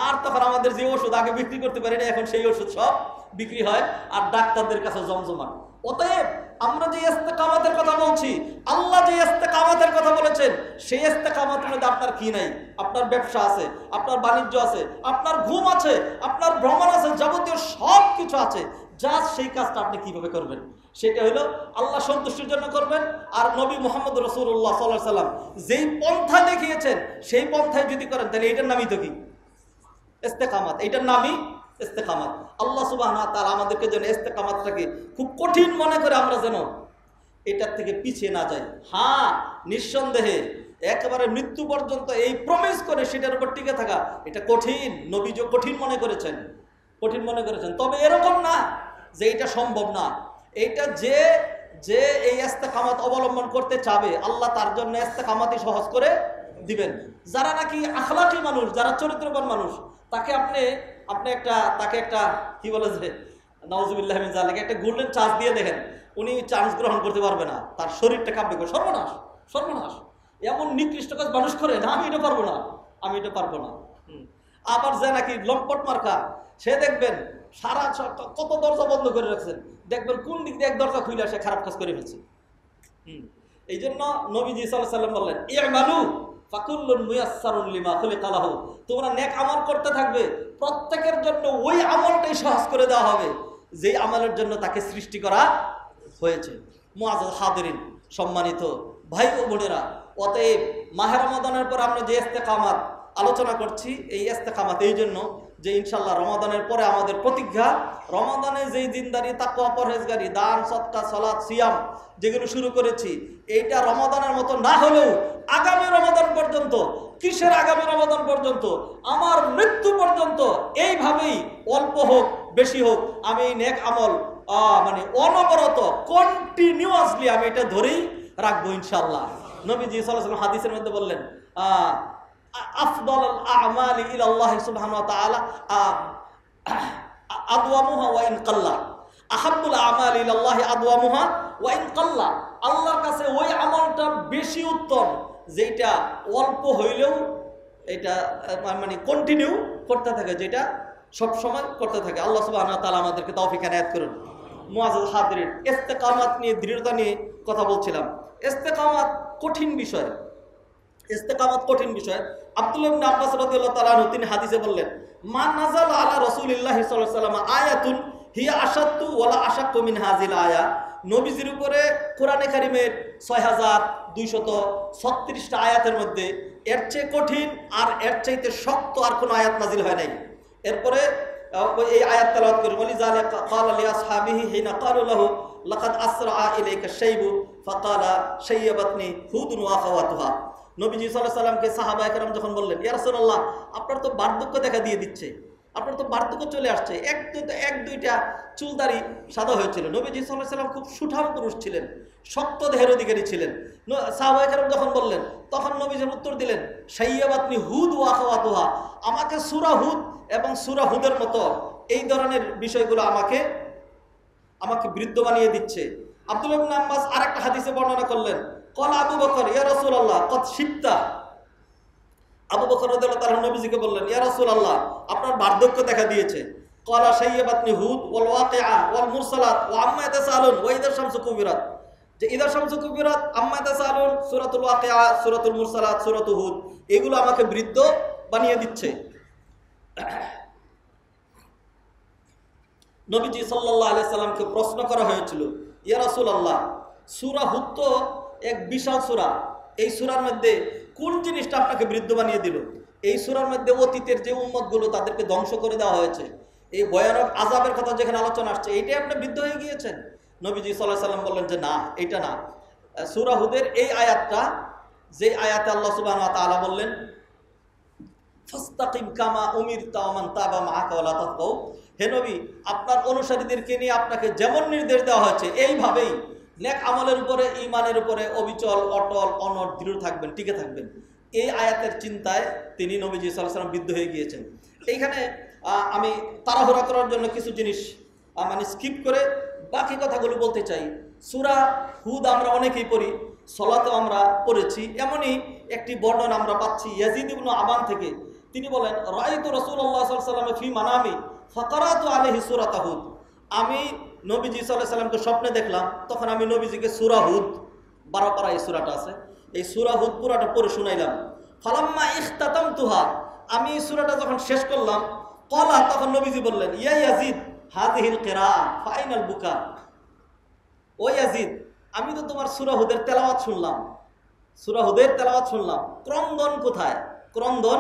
আর তখন আমাদের যে ওষুধ আগে বিক্রি করতে পারি না, এখন সেই ওষুধ সব বিক্রি হয় আর ডাক্তারদের কাছে জমজমাট। অতএব আমরা যে ইস্তেকামতের কথা বলছি, আল্লাহ যে ইস্তেকামতের কথা বলেছেন, সেই ইস্তেকামতের মধ্যে আপনার কি নাই? আপনার ব্যবসা আছে, আপনার বাণিজ্য আছে, আপনার ঘুম আছে, আপনার ভ্রমণ আছে, যাবতীয় সব কিছু আছে। জাস্ট সেই কাজটা আপনি কিভাবে করবেন, সেটা হলো আল্লাহ সন্তুষ্টির জন্য করবেন। আর নবী মুহাম্মদ রাসূলুল্লাহ সাল্লাল্লাহু আলাইহি ওয়াসাল্লাম যেই পন্থা দেখিয়েছেন সেই পন্থায় যদি করেন, তাহলে এটার নামই তো কি? ইস্তেকামত। এটার নামই ইস্তেকামত। আল্লাহ সুবহানাহু ওয়া তাআলা আমাদেরকে যেন ইস্তেকামতটাকে খুব কঠিন মনে করে আমরা যেন এটার থেকে পিছিয়ে না যায়। হ্যাঁ, নিঃসন্দেহে একেবারে মৃত্যু পর্যন্ত এই প্রমিস করে সেটার উপর টিকে থাকা এটা কঠিন, নবীজি কঠিন মনে করেছেন, কঠিন মনে করেছেন। তবে এরকম না যে এটা সম্ভব না। এইটা যে যে এই ইস্তেকামত অবলম্বন করতে চাবে আল্লাহ তার জন্য ইস্তেকামতই সহজ করে দিবেন। যারা নাকি আখলাকি মানুষ, যারা চরিত্রবান মানুষ, তাকে তাকে একটা কি বলে যে নাউজুবিল্লাহ মিন যালিক একটা গোল্ডেন চান্স দিয়ে দেখেন, উনি চান্স গ্রহণ করতে পারবে না, তার শরীরটা কাঁপবে, সর্বনাশ সর্বনাশ, এমন নিকৃষ্ট কাজ মানুষ করে না, আমি এটা পারবো না, আমি এটা পারবো না। আবার যে নাকি লম্পট মার্কা, সে দেখবেন সারা কত দরজা বন্ধ করে রাখছেন, দেখবেন কোন দিক দিয়ে এক দরজা খুলে সে খারাপ কাজ করে ফেলছে। এই জন্য নবীজি সাল্লাল্লাহু আলাইহি ওয়াসাল্লাম বললেন, ইমালু ফাকুল্লুন মুয়াসসারুন লিমা খুলিকা লাহু, তোমরা নেক আমল করতে থাকবে, প্রত্যেকের জন্য ওই আমলটাই সহজ করে দেওয়া হবে যেই আমলের জন্য তাকে সৃষ্টি করা হয়েছে। মুআজ্জাজ হাদিরিন, সম্মানিত ভাই ও বোনেরা, অতএব মাহে রমাদানের পর আমরা যে ইস্তেকামাত আলোচনা করছি, এই ইস্তেকামাত এই জন্য যে ইনশাল্লাহ রমাদানের পরে আমাদের প্রতিজ্ঞা, রমাদানে যেই দিনদারি, তাকওয়া, পরহেজগারি, দান, সদকা, সালাত, সিয়াম যেগুলো শুরু করেছি, এইটা রমাদানের মতো না হলেও আগামী রমাদান পর্যন্ত, কিসের আগামী রমাদান পর্যন্ত, আমার মৃত্যু পর্যন্ত এইভাবেই অল্প হোক বেশি হোক আমি এই নেক আমল মানে অনবরত কন্টিনিউয়াসলি আমি এটা ধরেই রাখবো ইনশাআল্লাহ। নবীজি সাল্লাল্লাহু আলাইহি ওয়াসাল্লাম হাদিসের মধ্যে বললেন, আফদালুল আ'মালি ইলাল্লাহি সুবহানাহু ওয়া তাআলা আদওয়ামুহা ওয়া ইন কাল্লা, আহাব্বুল আ'মালি ইলাল্লাহি আদওয়ামুহা ওয়া ইন কাল্লা, আল্লাহর কাছে ওই আমলটা বেশি উত্তম যেটা অল্প হইলেও এটা মানে কন্টিনিউ করতে থাকে, যেটা সব সময় করতে থাকে। আল্লাহ সুবহানাহু ওয়া তাআলা আমাদেরকে তৌফিক এনায়েত করুন। মুআজ্জাজ হাদিরিন, ইস্তেকামাত নিয়ে, দৃঢ়তা নিয়ে কথা বলছিলাম। ইস্তেকামাত কঠিন বিষয়, ইস্তেকামাত কঠিন বিষয়। আব্দুল্লাহ ইবনে আব্বাস রাদিয়াল্লাহু তাআলা আনহু তিনি হাদিসে বললেন, মা নাযালা আলা রাসূলিল্লাহি সাল্লাল্লাহু আলাইহি ওয়াসাল্লাম আয়াতুন হিয়া আশাদ্দু ওয়ালা আশাক্কু মিন হাযিল আয়া, নবীজির উপরে কোরআনে কারীমের ৬২৩৬টা আয়াতের মধ্যে এর চেয়ে কঠিন আর এর চাইতে শক্ত আর কোনো আয়াত নাজিল হয় নাই। এরপরে এই আয়াত তেলাওয়াত করি, ওয়ালিযালিকা ক্বালা লিআসহাবিহি হিনা ক্বালু লাহু লাকাদ আসরা ইলাইকা শাইবু ফাকালা শাইয়াবাতনি হুদুন ওয়া আখাওয়াতুহা। নবীজি সাল্লাল্লাহু আলাইহি ওয়াসাল্লামকে সাহাবায়ে কেরাম যখন বললেন, ইয়া রাসূলুল্লাহ, আপনার তো বার্ধক্য দেখা দিয়ে দিচ্ছে, আপনার তো বার্ধক্য চলে আসছে, এক দুইটা চুলদারি সাদা হয়েছিল। নবীজি সাল্লাল্লাহু আলাইহি ওয়াসাল্লাম খুব সুঠাম পুরুষ ছিলেন, শক্ত দেহের অধিকারী ছিলেন। সাহাবায়ে কেরাম যখন বললেন, তখন নবীজি উত্তর দিলেন, শাইয়াবাতনি হুদ ওয়া আখাওয়াতুহা, আমাকে সূরা হুদ এবং সূরা হুদের মতো এই ধরনের বিষয়গুলো আমাকে বৃদ্ধ বানিয়ে দিচ্ছে। আব্দুল্লাহ ইবনে আব্বাস আরেকটা হাদিসে বর্ণনা করলেন, ক্বালা আবু বকর ইয়া রাসূলুল্লাহ কদ শিবতা, আবু বকর রাদিয়াল্লাহু তাআলা নবীজিকে বললেন, ইয়া রাসূলুল্লাহ, আপনার বার্ধক্য দেখা দিয়েছে। ক্বালা শাইয়াবাতনি হুদ ওয়াল ওয়াকিআ ওয়াল মুরসালাত ওয়া আম্মা ইয়াতাসালুন ওয়া ইযা শামসু কুবিরাত, যে ইযা শামসু কুবিরাত, আম্মা ইয়াতাসালুন, সূরাতুল ওয়াকিআ, সূরাতুল মুরসালাত, সূরাতুল হুদ, এগুলো আমাকে বৃদ্ধ বানিয়ে দিচ্ছে। নবীজি সাল্লাল্লাহু আলাইহি সাল্লামকে প্রশ্ন করা হয়েছিল, ইয়া রাসূলুল্লাহ, সূরা হুদ তো এক বিশাল সূরা, এই সূরার মধ্যে কোন জিনিসটা আপনাকে বৃদ্ধ বানিয়ে দিল? এই সূরার মধ্যে অতীতের যে উম্মতগুলো তাদেরকে ধ্বংস করে দেওয়া হয়েছে, এই ভয়ানক আযাবের কথা যেখানে আলোচনা আসছে, এইটাই আপনি বৃদ্ধ হয়ে গিয়েছেন? নবীজি সাল্লাল্লাহু আলাইহি সাল্লাম বললেন যে না, এটা না। সূরা হুদের এই আয়াতটা, যে আয়াতে আল্লাহ সুবহানাহু ওয়া তাআলা বললেন, ফাস্তাকিম কামা উমিরতা ওয়া মান তাবা মাআকা ওয়া লা তাতগাউ, হে নবী, আপনার অনুসারীদেরকে নিয়ে আপনাকে যেমন নির্দেশ দেওয়া হয়েছে এইভাবেই নেক আমলের উপরে, ঈমানের উপরে অবিচল, অটল, অনড়, দৃঢ় থাকবেন, টিকে থাকবেন। এই আয়াতের চিন্তায় তিনি নবীজি সাল্লাল্লাহু আলাইহি ওয়াসাল্লাম বৃদ্ধ হয়ে গিয়েছেন। এইখানে আমি তাড়াহুড়া করার জন্য কিছু জিনিস মানে স্কিপ করে বাকি কথাগুলো বলতে চাই। সূরা হুদ আমরা অনেকেই পড়ি, সলাতেও আমরা পড়েছি। এমনই একটি বর্ণনা আমরা পাচ্ছি ইয়াজিদ ইবনে আবান থেকে। তিনি বলেন, রাআইতু রাসূলুল্লাহ সাল্লাল্লাহু আলাইহি ওয়াসাল্লাম ফি মানামি ফাকারাতু আলাইহি সূরাত হুদ, আমি নবীজি সাল্লাল্লাহু আলাইহি ওয়াসাল্লামকে স্বপ্নে দেখলাম, তখন আমি নবীজিকে সূরা হুদ, 12 পারা এই সূরাটা আছে, এই সূরা হুদ পুরাটা পড়ে শুনাইলাম। ফালাম্মা ইখতাতামতুহা, আমি এই সূরাটা যখন শেষ করলাম, ক্বালা, তখন নবীজি বললেন, ইয়া ইয়াজিদ হাযিহিল কিরাআ ফাইনাল বুকা, ও ইয়াজিদ, আমি তো তোমার সূরা হুদের তেলাওয়াত শুনলাম, সূরা হুদের তেলাওয়াত শুনলাম, ক্রন্দন কোথায়? ক্রন্দন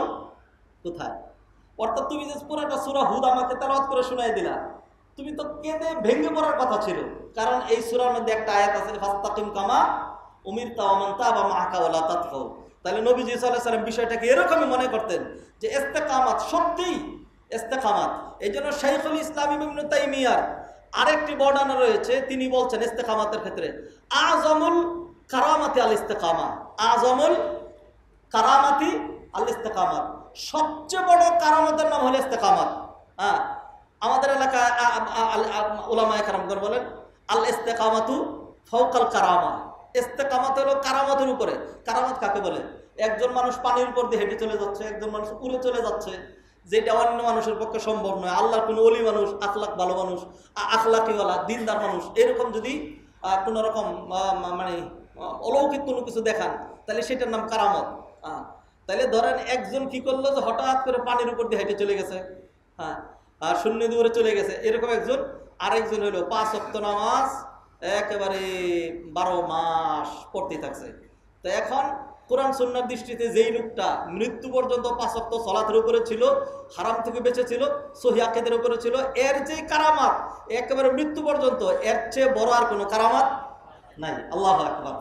কোথায়? অর্থাৎ তুমি যে পুরাটা সূরা হুদ আমাকে তেলাওয়াত করে শোনাই দিলা, তুমি তো কেঁদে ভেঙে পড়ার কথা ছিল, কারণ এই সূরার মধ্যে একটা আয়াত আছে ফাস্তাকিম কামা উমিরতা ওয়া মান তাবা মাআকা ওয়া লা তাতগাউ। তাহলে নবীজি সাল্লাল্লাহু আলাইহি ওয়াসাল্লাম বিষয়টাকে এরকমই মনে করতেন যে ইস্তেকামাত সত্যিই ইস্তেকামাত। এইজন্য শাইখুল ইসলাম ইবনে তাইমিয়ার আরেকটি বর্ণনা রয়েছে, তিনি বলছেন ইস্তেকামাতের ক্ষেত্রে আযমুল কারামাতি আল ইস্তেকামা, আযমুল কারামাতি আল ইস্তেকামাত, সবচেয়ে বড় কারামতের নাম হলো ইস্তেকামাত। হ্যাঁ, আমাদের এলাকায় উলামায়ে কেরামগণ বলেন আল ইস্তেকামাতু ফাওকাল কারামা, ইস্তেকামাত হলো কারামতের উপরে। কারামত কাকে বলে? একজন মানুষ পানির উপর দিয়ে হেঁটে চলে যাচ্ছে, একজন মানুষ উড়ে চলে যাচ্ছে, যেটা অন্য মানুষের পক্ষে সম্ভব নয়। আল্লাহর কোনো ওলি মানুষ, আখলাক ভালো মানুষ, আখলাকিওয়ালা দিনদার মানুষ এরকম যদি কোনো রকম মানে অলৌকিক কোনো কিছু দেখান, তাহলে সেটার নাম কারামত। তাহলে ধরেন একজন কি করলো যে হঠাৎ করে পানির উপর দিয়ে হেঁটে চলে গেছে, হ্যাঁ, আর শূন্য দূরে চলে গেছে, এরকম একজন। আরেকজন হলো 5 ওয়াক্ত নামাজ একেবারে 12 মাস পড়তে থাকছে। তো এখন কোরআন সুন্নাহর দৃষ্টিতে যেই লোকটা মৃত্যু পর্যন্ত 5 ওয়াক্ত সালাতের উপরে ছিল, হারাম থেকে বেঁচে ছিল, সহিহ আকীদার উপরে ছিল, এর যে কারামাত একেবারে মৃত্যু পর্যন্ত, এর চেয়ে বড় আর কোনো কারামাত নাই। আল্লাহু আকবার।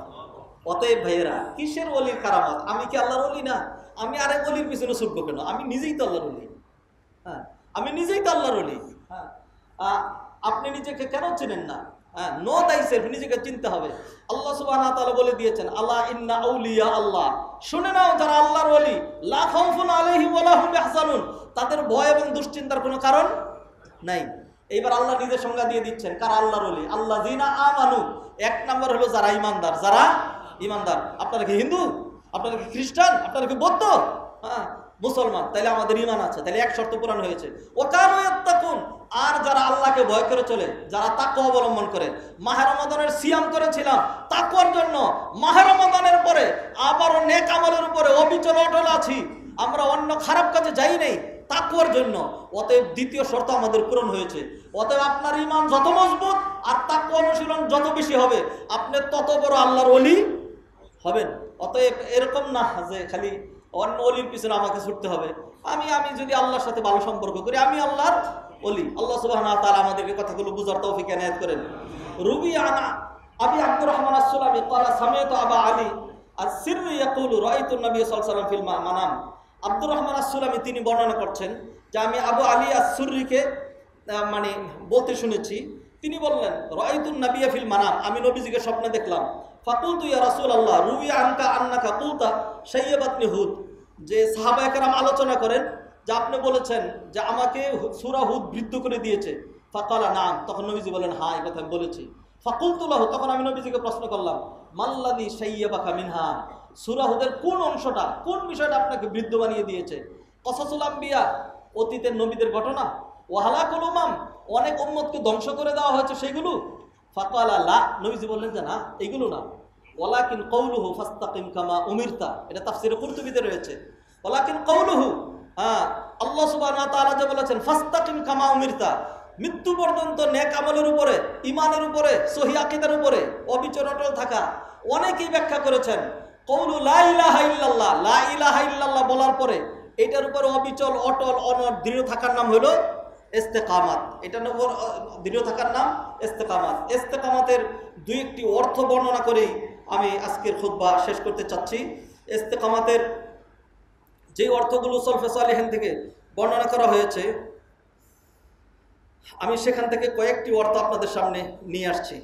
অতএব ভাইয়েরা, কিসের ওলির কারামাত? আমি কি আল্লাহর ওলি না? আমি আরেক ওলির পিছনে ছুটবো কেন? আমি নিজেই তো আল্লাহর ওলি। হ্যাঁ, আমি নিজেই তো আল্লাহর ওলি। হ্যাঁ, আপনি নিজেকে কেন চেনেন না? নো তাইসেলফ, নিজেকে চিনতে হবে। আল্লাহ সুবহানাহু ওয়া তাআলা বলে দিয়েছেন আল্লাহ ইন্না আউলিয়া আল্লাহ, শুনে নাও যারা আল্লাহর ওলি, লা খাউফুন আলাইহিম ওয়া লা হুম ইয়াহজানুন, তাদের ভয় এবং দুশ্চিন্তার কোনো কারণ নাই। এইবার আল্লাহ নিজের সংজ্ঞা দিয়ে দিচ্ছেন কারা আল্লাহর ওলি। আল্লাযিনা আমানু, এক নাম্বার হলো যারা ঈমানদার। যারা ঈমানদার। আপনারা কি হিন্দু? আপনারা কি খ্রিস্টান? আপনারা কি বৌদ্ধ? হ্যাঁ, মুসলমান। তাহলে আমাদের ঈমান আছে, তাহলে এক শর্ত পূরণ হয়েছে। ওয়া কানু ইয়াত্তাকুন, আর যারা আল্লাহকে ভয় করে চলে, যারা তাকওয়া অবলম্বন করে। মাহে রমাদানের সিয়াম করেছিলাম তাকওয়ার জন্য, মাহে রমাদানের পরে আবারও নেক আমলের উপরে অবিচল অটল আছি, আমরা অন্য খারাপ কাজে যাই নাই তাকওয়ার জন্য। অতএব দ্বিতীয় শর্ত আমাদের পূরণ হয়েছে। অতএব আপনার ঈমান যত মজবুত আর তাকওয়া অনুশীলন যত বেশি হবে, আপনি তত বড় আল্লাহর ওলি হবেন। অতএব এরকম না যে খালি অন্য ওলির পিছনে আমাকে ছুটতে হবে। আমি যদি আল্লাহর সাথে ভালো সম্পর্ক করি, আমি আল্লাহর ওলি। আল্লাহ সুবহানাহু ওয়া তাআলা আমাদেরকে কথাগুলো বুঝার তৌফিক এনায়েত করেন। রুবি আনা আবি আব্দুর রহমান আস-সুলামি ক্বালা সামি'তু আবা আলী আস-সিররি ইয়াকুলু রাআইতু নবী সাল্লাল্লাহু আলাইহি ওয়াসাল্লাম ফিল মানাম। আব্দুর রহমান আস-সুলামি তিনি বর্ণনা করছেন যে আমি আবু আলী আস-সুররিকে মানে বলতে শুনেছি, তিনি বললেন রাআইতু নবিয়্যা ফিল মানাম, আমি নবীজিকে স্বপ্নে দেখলাম। ফাকুলতু ইয়া রাসূলুল্লাহ রুবি আনকা আন্নাকা কুলতা শাইয়াবাতনি হুদ, যে সাহাবায়ে কেরাম আলোচনা করেন যে আপনি বলেছেন যে আমাকে সূরা হুদ বৃদ্ধ করে দিয়েছে। ফাকালা নাম, তখন নবীজি বলেন হ্যাঁ, এই কথা আমি বলেছি। ফাকুলতু লাহু, তখন আমি নবীজিকে প্রশ্ন করলাম মাল্লাযী শাইয়াবাকা মিনহা, সূরা হুদের কোন অংশটা, কোন বিষয়টা আপনাকে বৃদ্ধ বানিয়ে দিয়েছে? কসাসুল আম্বিয়া, অতীতের নবীদের ঘটনা, ওয়া হালাকুল উমাম, অনেক উম্মতকে ধ্বংস করে দেওয়া হয়েছে সেগুলো? ফাকালা লা, নবীজি বললেন যে না, এগুলো না। ওয়ালাকিন কওলুহু ফাস্তাকিম কামা উমিরতা, এটা তাফসীরে কুরতুবীতে রয়েছে। ওয়ালাকিন কওলুহু, হ্যাঁ, আল্লাহ সুবহানাহু ওয়া তাআলা যে বলেছেন ফাস্তাকিম কামা উমিরতা, মৃত্যু পর্যন্ত নেক আমলের উপরে, ঈমানের উপরে, সহিহ আকীদার উপরে অবিচল অটল থাকা। অনেকেই ব্যাখ্যা করেছেন কওলু লা ইলাহা ইল্লাল্লাহ, লা ইলাহা ইল্লাল্লাহ বলার পরে এটার উপরে অবিচল অটল অনড় দৃঢ় থাকার নাম হলো ইস্তেকামাত। এটার উপর দৃঢ় থাকার নাম ইস্তেকামাত। ইস্তেকামাতের দুই একটি অর্থ বর্ণনা করেই আমি আজকের খুতবা শেষ করতে চাচ্ছি। ইস্তেকামাতের যে অর্থগুলো সলফে সালেহিন থেকে বর্ণনা করা হয়েছে, আমি সেখান থেকে কয়েকটি অর্থ আপনাদের সামনে নিয়ে আসছি।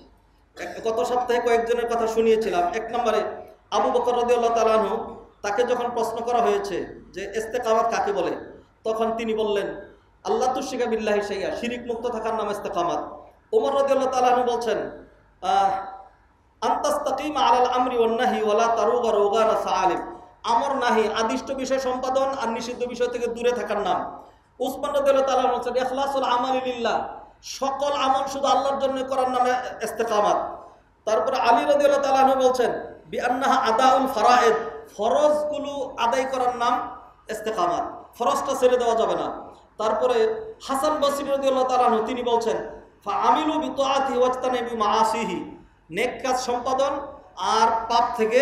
গত সপ্তাহে কয়েকজনের কথা শুনিয়েছিলাম। এক নম্বরে আবু বকর রাদিয়াল্লাহু তাআলা আনহু, তাকে যখন প্রশ্ন করা হয়েছে যে ইস্তেকামাত কাকে বলে, তখন তিনি বললেন আল্লাহ তুশরিকা বিল্লাহি শাইআ, শিরিক মুক্ত থাকার নাম ইস্তেকামাত। ওমর রাদিয়াল্লাহু তাআলা আনহু বলছেন আনতাস্তাকিমা আলাল আমরি ওয়ান নাহি ওয়ালা তারুগা রুগানা সাআলিম, আমর নাহি আদিষ্ট বিষয় সম্পাদন আর নিষিদ্ধ বিষয় থেকে দূরে থাকার নাম। উসমান রাদিয়াল্লাহু তাআলা বলছেন ইখলাসুল আমালি লিল্লাহ, সকল আমল শুধু আল্লাহর জন্য করার নাম ইস্তেকামাত। তারপরে আলী রাদিয়াল্লাহু তাআলা আনহু বলছেন বিআন্নাহা আদাউল ফারায়েদ, ফরজগুলো আদায় করার নাম ইস্তেকামাত, ফরজটা ছেড়ে দেওয়া যাবে না। তারপরে হাসান বসরি রাদিয়াল্লাহু তাআলা আনহু তিনি বলছেন ফাআমিলু বিতাআতিহি ওয়াজতানিবু মাআসিহি, নেক কাজ সম্পাদন আর পাপ থেকে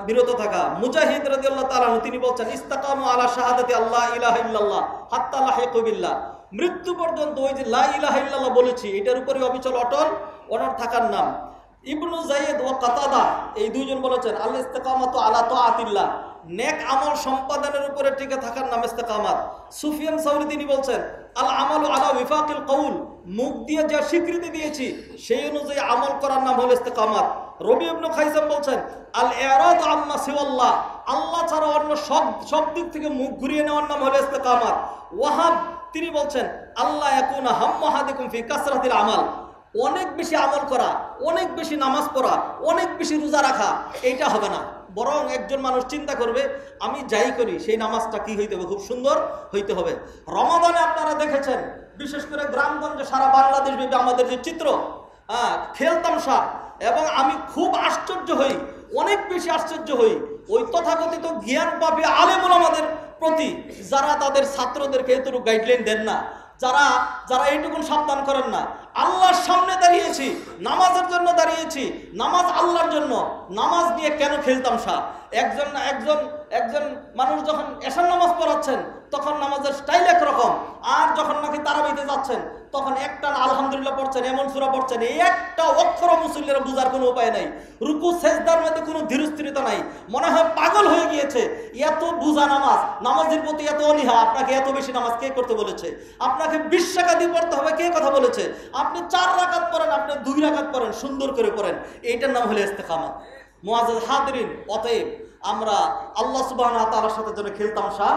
বিরত থাকা। মুজাহিদ রাদিয়াল্লাহু তাআলা তিনি বলছেন ইস্তাকামু আলা শাহাদাতি আল্লাহ ইলাহা ইল্লাল্লাহ হাত্তা লাহিকু বিল্লাহ, মৃত্যু পর্যন্ত ওই যে লা ইলাহা ইল্লাল্লাহ বলেছি এটার উপরে অবিচল অটল থাকার নাম। ইবনু যায়েদ ও কাতাদা এই দুইজন বলেছেন আল ইস্তিকামাতু আলা তাআতিল্লাহ, নেক আমল সম্পাদনের উপরে টিকে থাকার নাম ইস্তিকামাত। সুফিয়ান সাউরি তিনি বলছেন আল আমালু আলা ওয়িফাকিল কওল, মুখ দিয়ে যা স্বীকৃতি দিয়েছি সেই অনুযায়ী আমল করার নাম হলো ইস্তিকামাত। রবি ইবনে খাইসাম বলছেন আল ইরাদ আম্মা সিওয়াল্লাহ, আল্লাহ ছাড়া অন্য সব দিক থেকে মুখ ঘুরিয়ে নেওয়ার নাম হলো ইস্তিকামাত। ওয়াহাব তিনি বলছেন আল্লাহ ইয়াকুনা হাম্মু আহাদিকুম ফি কাসরাতিল আমাল, অনেক বেশি আমল করা, অনেক বেশি নামাজ পড়া, অনেক বেশি রোজা রাখা এইটা হবে না, বরং একজন মানুষ চিন্তা করবে আমি যাই করি সেই নামাজটা কি হইতে হবে, খুব সুন্দর হইতে হবে। রমাদানে আপনারা দেখেছেন বিশেষ করে গ্রামগঞ্জে সারা বাংলাদেশ ব্যাপী আমাদের যে চিত্র, খেলতামশা, এবং আমি খুব আশ্চর্য হই, অনেক বেশি আশ্চর্য হই ওই তথাকথিত জ্ঞান পাপী আলেম ওলামাদের প্রতি, যারা তাদের ছাত্রদেরকে এতটুকু গাইডলাইন দেন না, যারা এইটুকুন সাবধান করেন না। আল্লাহর সামনে দাঁড়িয়েছি, নামাজের জন্য দাঁড়িয়েছি, নামাজ আল্লাহর জন্য, নামাজ নিয়ে কেন খেলতামশা? একজন মানুষ যখন এশার নামাজ পড়াচ্ছেন তখন নামাজের স্টাইল একরকম, আর যখন নাকি তারাবিতে যাচ্ছেন তখন একটা আলহামদুলিল্লাহ পড়ছেন, এমন সূরা পড়ছেন, এই একটা অক্ষর মুসল্লিরা বুঝার কোনো উপায় নাই, রুকু সেজদার মধ্যে কোনো ধীরস্থিরতা নাই, মনে হয় পাগল হয়ে গিয়েছে। এত বুঝা নামাজের প্রতি এত অনীহা, আপনাকে এত বেশি নামাজ কে করতে বলেছে? আপনাকে 20 টাকা দিয়ে পড়তে হবে কে কথা বলেছে? আপনি 4 রাকাত পড়েন, আপনি 2 রাকাত পড়েন, সুন্দর করে পড়েন, এইটার নাম হলো ইস্তেকামাত। মুআজ্জাজ হাদিরিন, অতএব আমরা আল্লাহ সুবহানাহু ওয়া তাআলার সাথে যেন খেলতামশা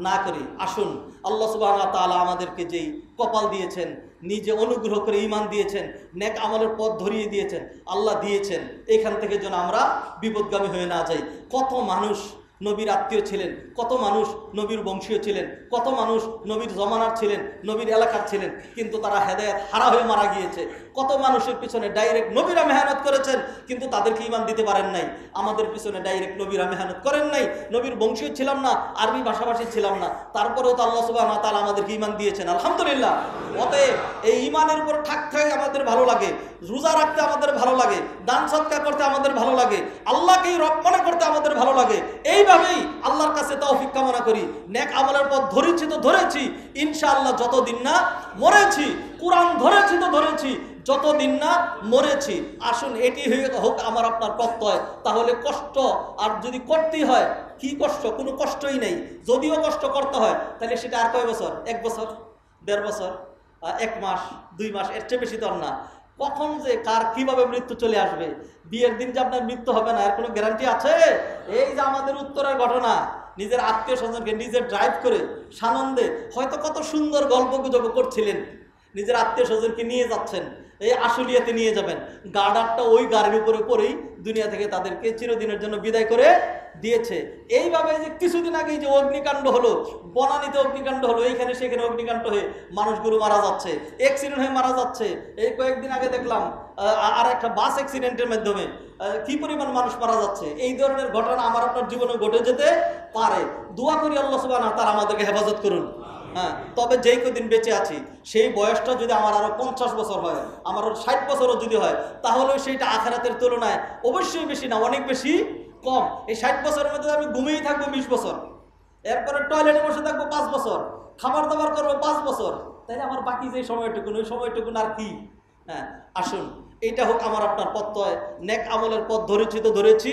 না করি। আসুন আল্লাহ সুবহানাহু ওয়া তাআলা আমাদেরকে যেই কপাল দিয়েছেন, নিজে অনুগ্রহ করে ঈমান দিয়েছেন, নেক আমলের পথ ধরিয়ে দিয়েছেন, আল্লাহ দিয়েছেন, এখান থেকে যেন আমরা বিপদগামী হয়ে না যাই। কত মানুষ নবীর আত্মীয় ছিলেন, কত মানুষ নবীর বংশীয় ছিলেন, কত মানুষ নবীর জমানার ছিলেন, নবীর এলাকার ছিলেন, কিন্তু তারা হেদায়েত হারা হয়ে মারা গিয়েছে। কত মানুষের পিছনে ডাইরেক্ট নবীরা মেহনত করেছেন কিন্তু তাদেরকে ঈমান দিতে পারেন নাই। আমাদের পিছনে ডাইরেক্ট নবীরা মেহনত করেন নাই, নবীর বংশীয় ছিলাম না, আরবি ভাষাভাষী ছিলাম না, তারপরেও তো আল্লাহ সুবহানাহু ওয়া তাআলা আমাদেরকে ঈমান দিয়েছেন, আলহামদুলিল্লাহ। অতএব এই ঈমানের উপর থাকতে আমাদের ভালো লাগে, রোজা রাখতে আমাদের ভালো লাগে, দান সদকা করতে আমাদের ভালো লাগে, আল্লাহকেই রব মনে করতে আমাদের ভালো লাগে। এইভাবেই আল্লাহর কাছে তৌফিক কামনা করি। নেক আমলের পথ ধরেছি তো ধরেছি, ইনশাআল্লাহ যতদিন না মরেছি, কোরআন ধরেছি তো ধরেছি, যতদিন না মরেছি। আসুন এটি হোক আমার আপনার প্রত্যয়, তাহলে কষ্ট আর যদি করতেই হয়, কি কষ্ট? কোনো কষ্টই নেই। যদিও কষ্ট করতে হয় তাহলে সেটা আর কয় বছর? 1 বছর, 1.5 বছর, 1 মাস, 2 মাস, এর চেয়ে বেশি তো আর না। কখন যে কার কিভাবে মৃত্যু চলে আসবে, বিয়ের দিন যে আপনার মৃত্যু হবে না এর কোনো গ্যারান্টি আছে? এই যে আমাদের উত্তরের ঘটনা, নিজের আত্মীয় স্বজনকে নিজে ড্রাইভ করে সানন্দে হয়তো কত সুন্দর গল্প গুজব করছিলেন, নিজের আত্মীয় স্বজনকে নিয়ে যাচ্ছেন, এই আশুলিয়াতে নিয়ে যাবেন, গার্ডারটা ওই গাড়ির উপরে পরেই দুনিয়া থেকে তাদেরকে চিরদিনের জন্য বিদায় করে দিয়েছে। এইভাবে যে কিছুদিন আগে যে অগ্নিকাণ্ড হলো, বনানীতে অগ্নিকাণ্ড হলো, এইখানে সেখানে অগ্নিকাণ্ড হয়ে মানুষগুলো মারা যাচ্ছে, অ্যাক্সিডেন্ট হয়ে মারা যাচ্ছে। এই কয়েকদিন আগে দেখলাম আর একটা বাস অ্যাক্সিডেন্টের মাধ্যমে কি পরিমাণ মানুষ মারা যাচ্ছে। এই ধরনের ঘটনা আমার আপনার জীবনে ঘটে যেতে পারে। দোয়া করি আল্লাহ সুবহানাহু ওয়া তাআলা আমাদেরকে হেফাজত করুন। হ্যাঁ, তবে যেই কদিন বেঁচে আছি সেই বয়সটা যদি আমার আরো 50 বছর হয়, আমার 60 বছরও যদি হয়, তাহলে সেইটা আখিরাতের তুলনায় অবশ্যই বেশি না, অনেক বেশি কম। এই 60 বছরের মধ্যে আমি ঘুমিয়েই থাকবো 20 বছর, এরপরে টয়লেটে বসে থাকবো 5 বছর, খাবার দাবার করবো 5 বছর, তাইলে আমার বাকি যে সময়টুকুন ওই সময়টুকুন আর কি? হ্যাঁ, আসুন এইটা হোক আমার আপনার প্রত্যয়। নেক আমলের পথ ধরেছি তো ধরেছি,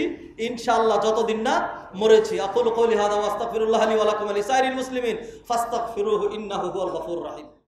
ইনশাআল্লাহ যতদিন না মরেছি। আকুলু কওলি হাযা ওয়া আস্তাগফিরুল্লাহ লি ওয়া লাকুম ওয়া লিসাইরিল মুসলিমিন ফাস্তাগফিরুহু ইন্নাহু হুয়াল গফুরুর রহিম।